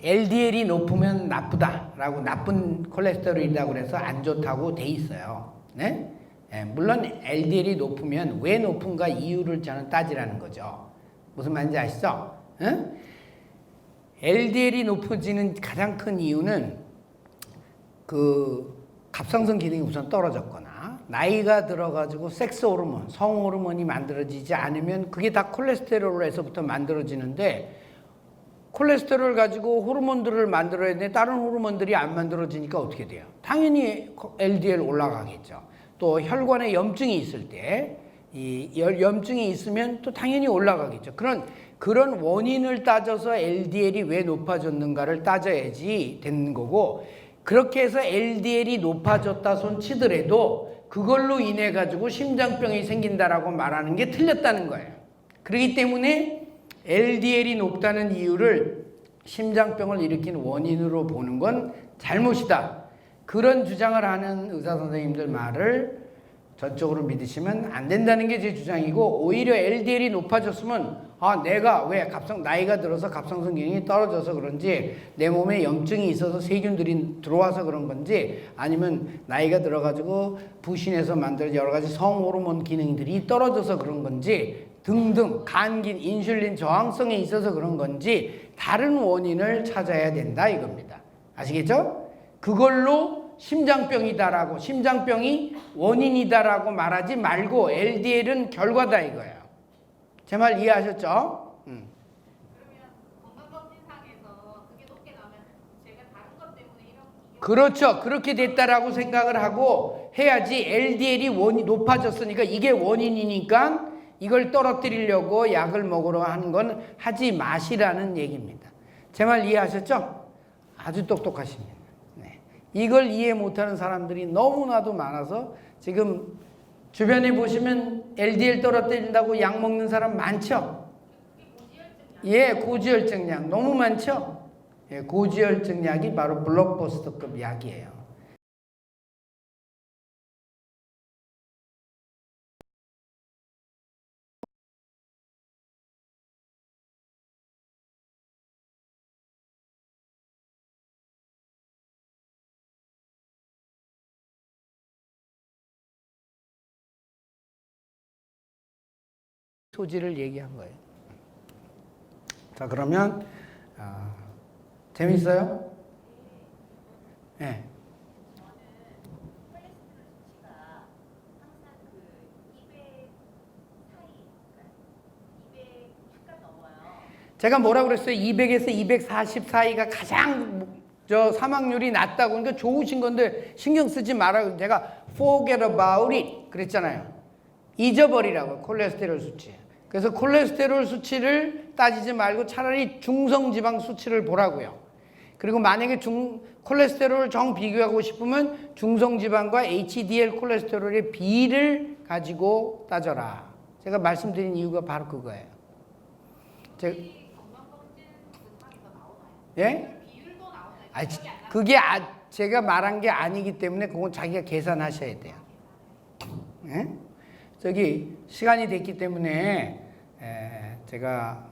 Speaker 1: LDL이 높으면 나쁘다라고, 나쁜 콜레스테롤이라고 그래서 안 좋다고 돼 있어요. 네? 물론 LDL이 높으면 왜 높은가 이유를 저는 따지라는 거죠. 무슨 말인지 아시죠? LDL이 높아지는 가장 큰 이유는 그 갑상선 기능이 우선 떨어졌거나 나이가 들어가지고 섹스 호르몬, 성 호르몬이 만들어지지 않으면 그게 다 콜레스테롤에서부터 만들어지는데, 콜레스테롤 가지고 호르몬들을 만들어야 되는데 다른 호르몬들이 안 만들어지니까 어떻게 돼요? 당연히 LDL 올라가겠죠. 또 혈관에 염증이 있을 때, 이 염증이 있으면 또 당연히 올라가겠죠. 그런 그런 원인을 따져서 LDL이 왜 높아졌는가를 따져야지 되는 거고, 그렇게 해서 LDL이 높아졌다 손 치더라도 그걸로 인해 가지고 심장병이 생긴다라고 말하는 게 틀렸다는 거예요. 그렇기 때문에 LDL이 높다는 이유를 심장병을 일으킨 원인으로 보는 건 잘못이다. 그런 주장을 하는 의사 선생님들 말을 전적으로 믿으시면 안 된다는 게 제 주장이고, 오히려 LDL이 높아졌으면 내가 왜 나이가 들어서 갑상선 기능이 떨어져서 그런지, 내 몸에 염증이 있어서 세균들이 들어와서 그런 건지, 아니면 나이가 들어가지고 부신에서 만들어진 여러 가지 성호르몬 기능들이 떨어져서 그런 건지 등등, 간긴 인슐린 저항성에 있어서 그런 건지 다른 원인을 찾아야 된다 이겁니다. 아시겠죠? 그걸로 심장병이다라고, 심장병이 원인이다라고 말하지 말고 LDL은 결과다 이거예요. 제 말 이해하셨죠?
Speaker 2: 그러면 건강검진상에서 그게 높게 나면 제가 다른 것 때문에 이런
Speaker 1: 그렇죠. 그렇게 됐다라고 생각을 하고 해야지. LDL이 높아졌으니까 이게 원인이니까 이걸 떨어뜨리려고 약을 먹으러 하는 건 하지 마시라는 얘기입니다. 제 말 이해하셨죠? 아주 똑똑하십니다. 네. 이걸 이해 못하는 사람들이 너무나도 많아서 지금 주변에 보시면 LDL 떨어뜨린다고 약 먹는 사람 많죠? 예, 고지혈증 약 너무 많죠? 예, 고지혈증 약이 바로 블록버스터급 약이에요. 소지를 얘기한 거예요. 자, 그러면 재밌어요? 네. 제가 뭐라 그랬어요? 200에서 240 사이가 가장 사망률이 낮다고. 그러니까 좋으신 건데 신경 쓰지 말아요. 제가 forget about it 그랬잖아요. 잊어버리라고, 콜레스테롤 수치. 그래서 콜레스테롤 수치를 따지지 말고 차라리 중성지방 수치를 보라고요. 그리고 만약에 콜레스테롤을 정 비교하고 싶으면 중성지방과 HDL 콜레스테롤의 비를 가지고 따져라. 제가 말씀드린 이유가 바로 그거예요. 예? 그게 제가 말한 게 아니기 때문에 그건 자기가 계산하셔야 돼요. 예? 저기 시간이 됐기 때문에 제가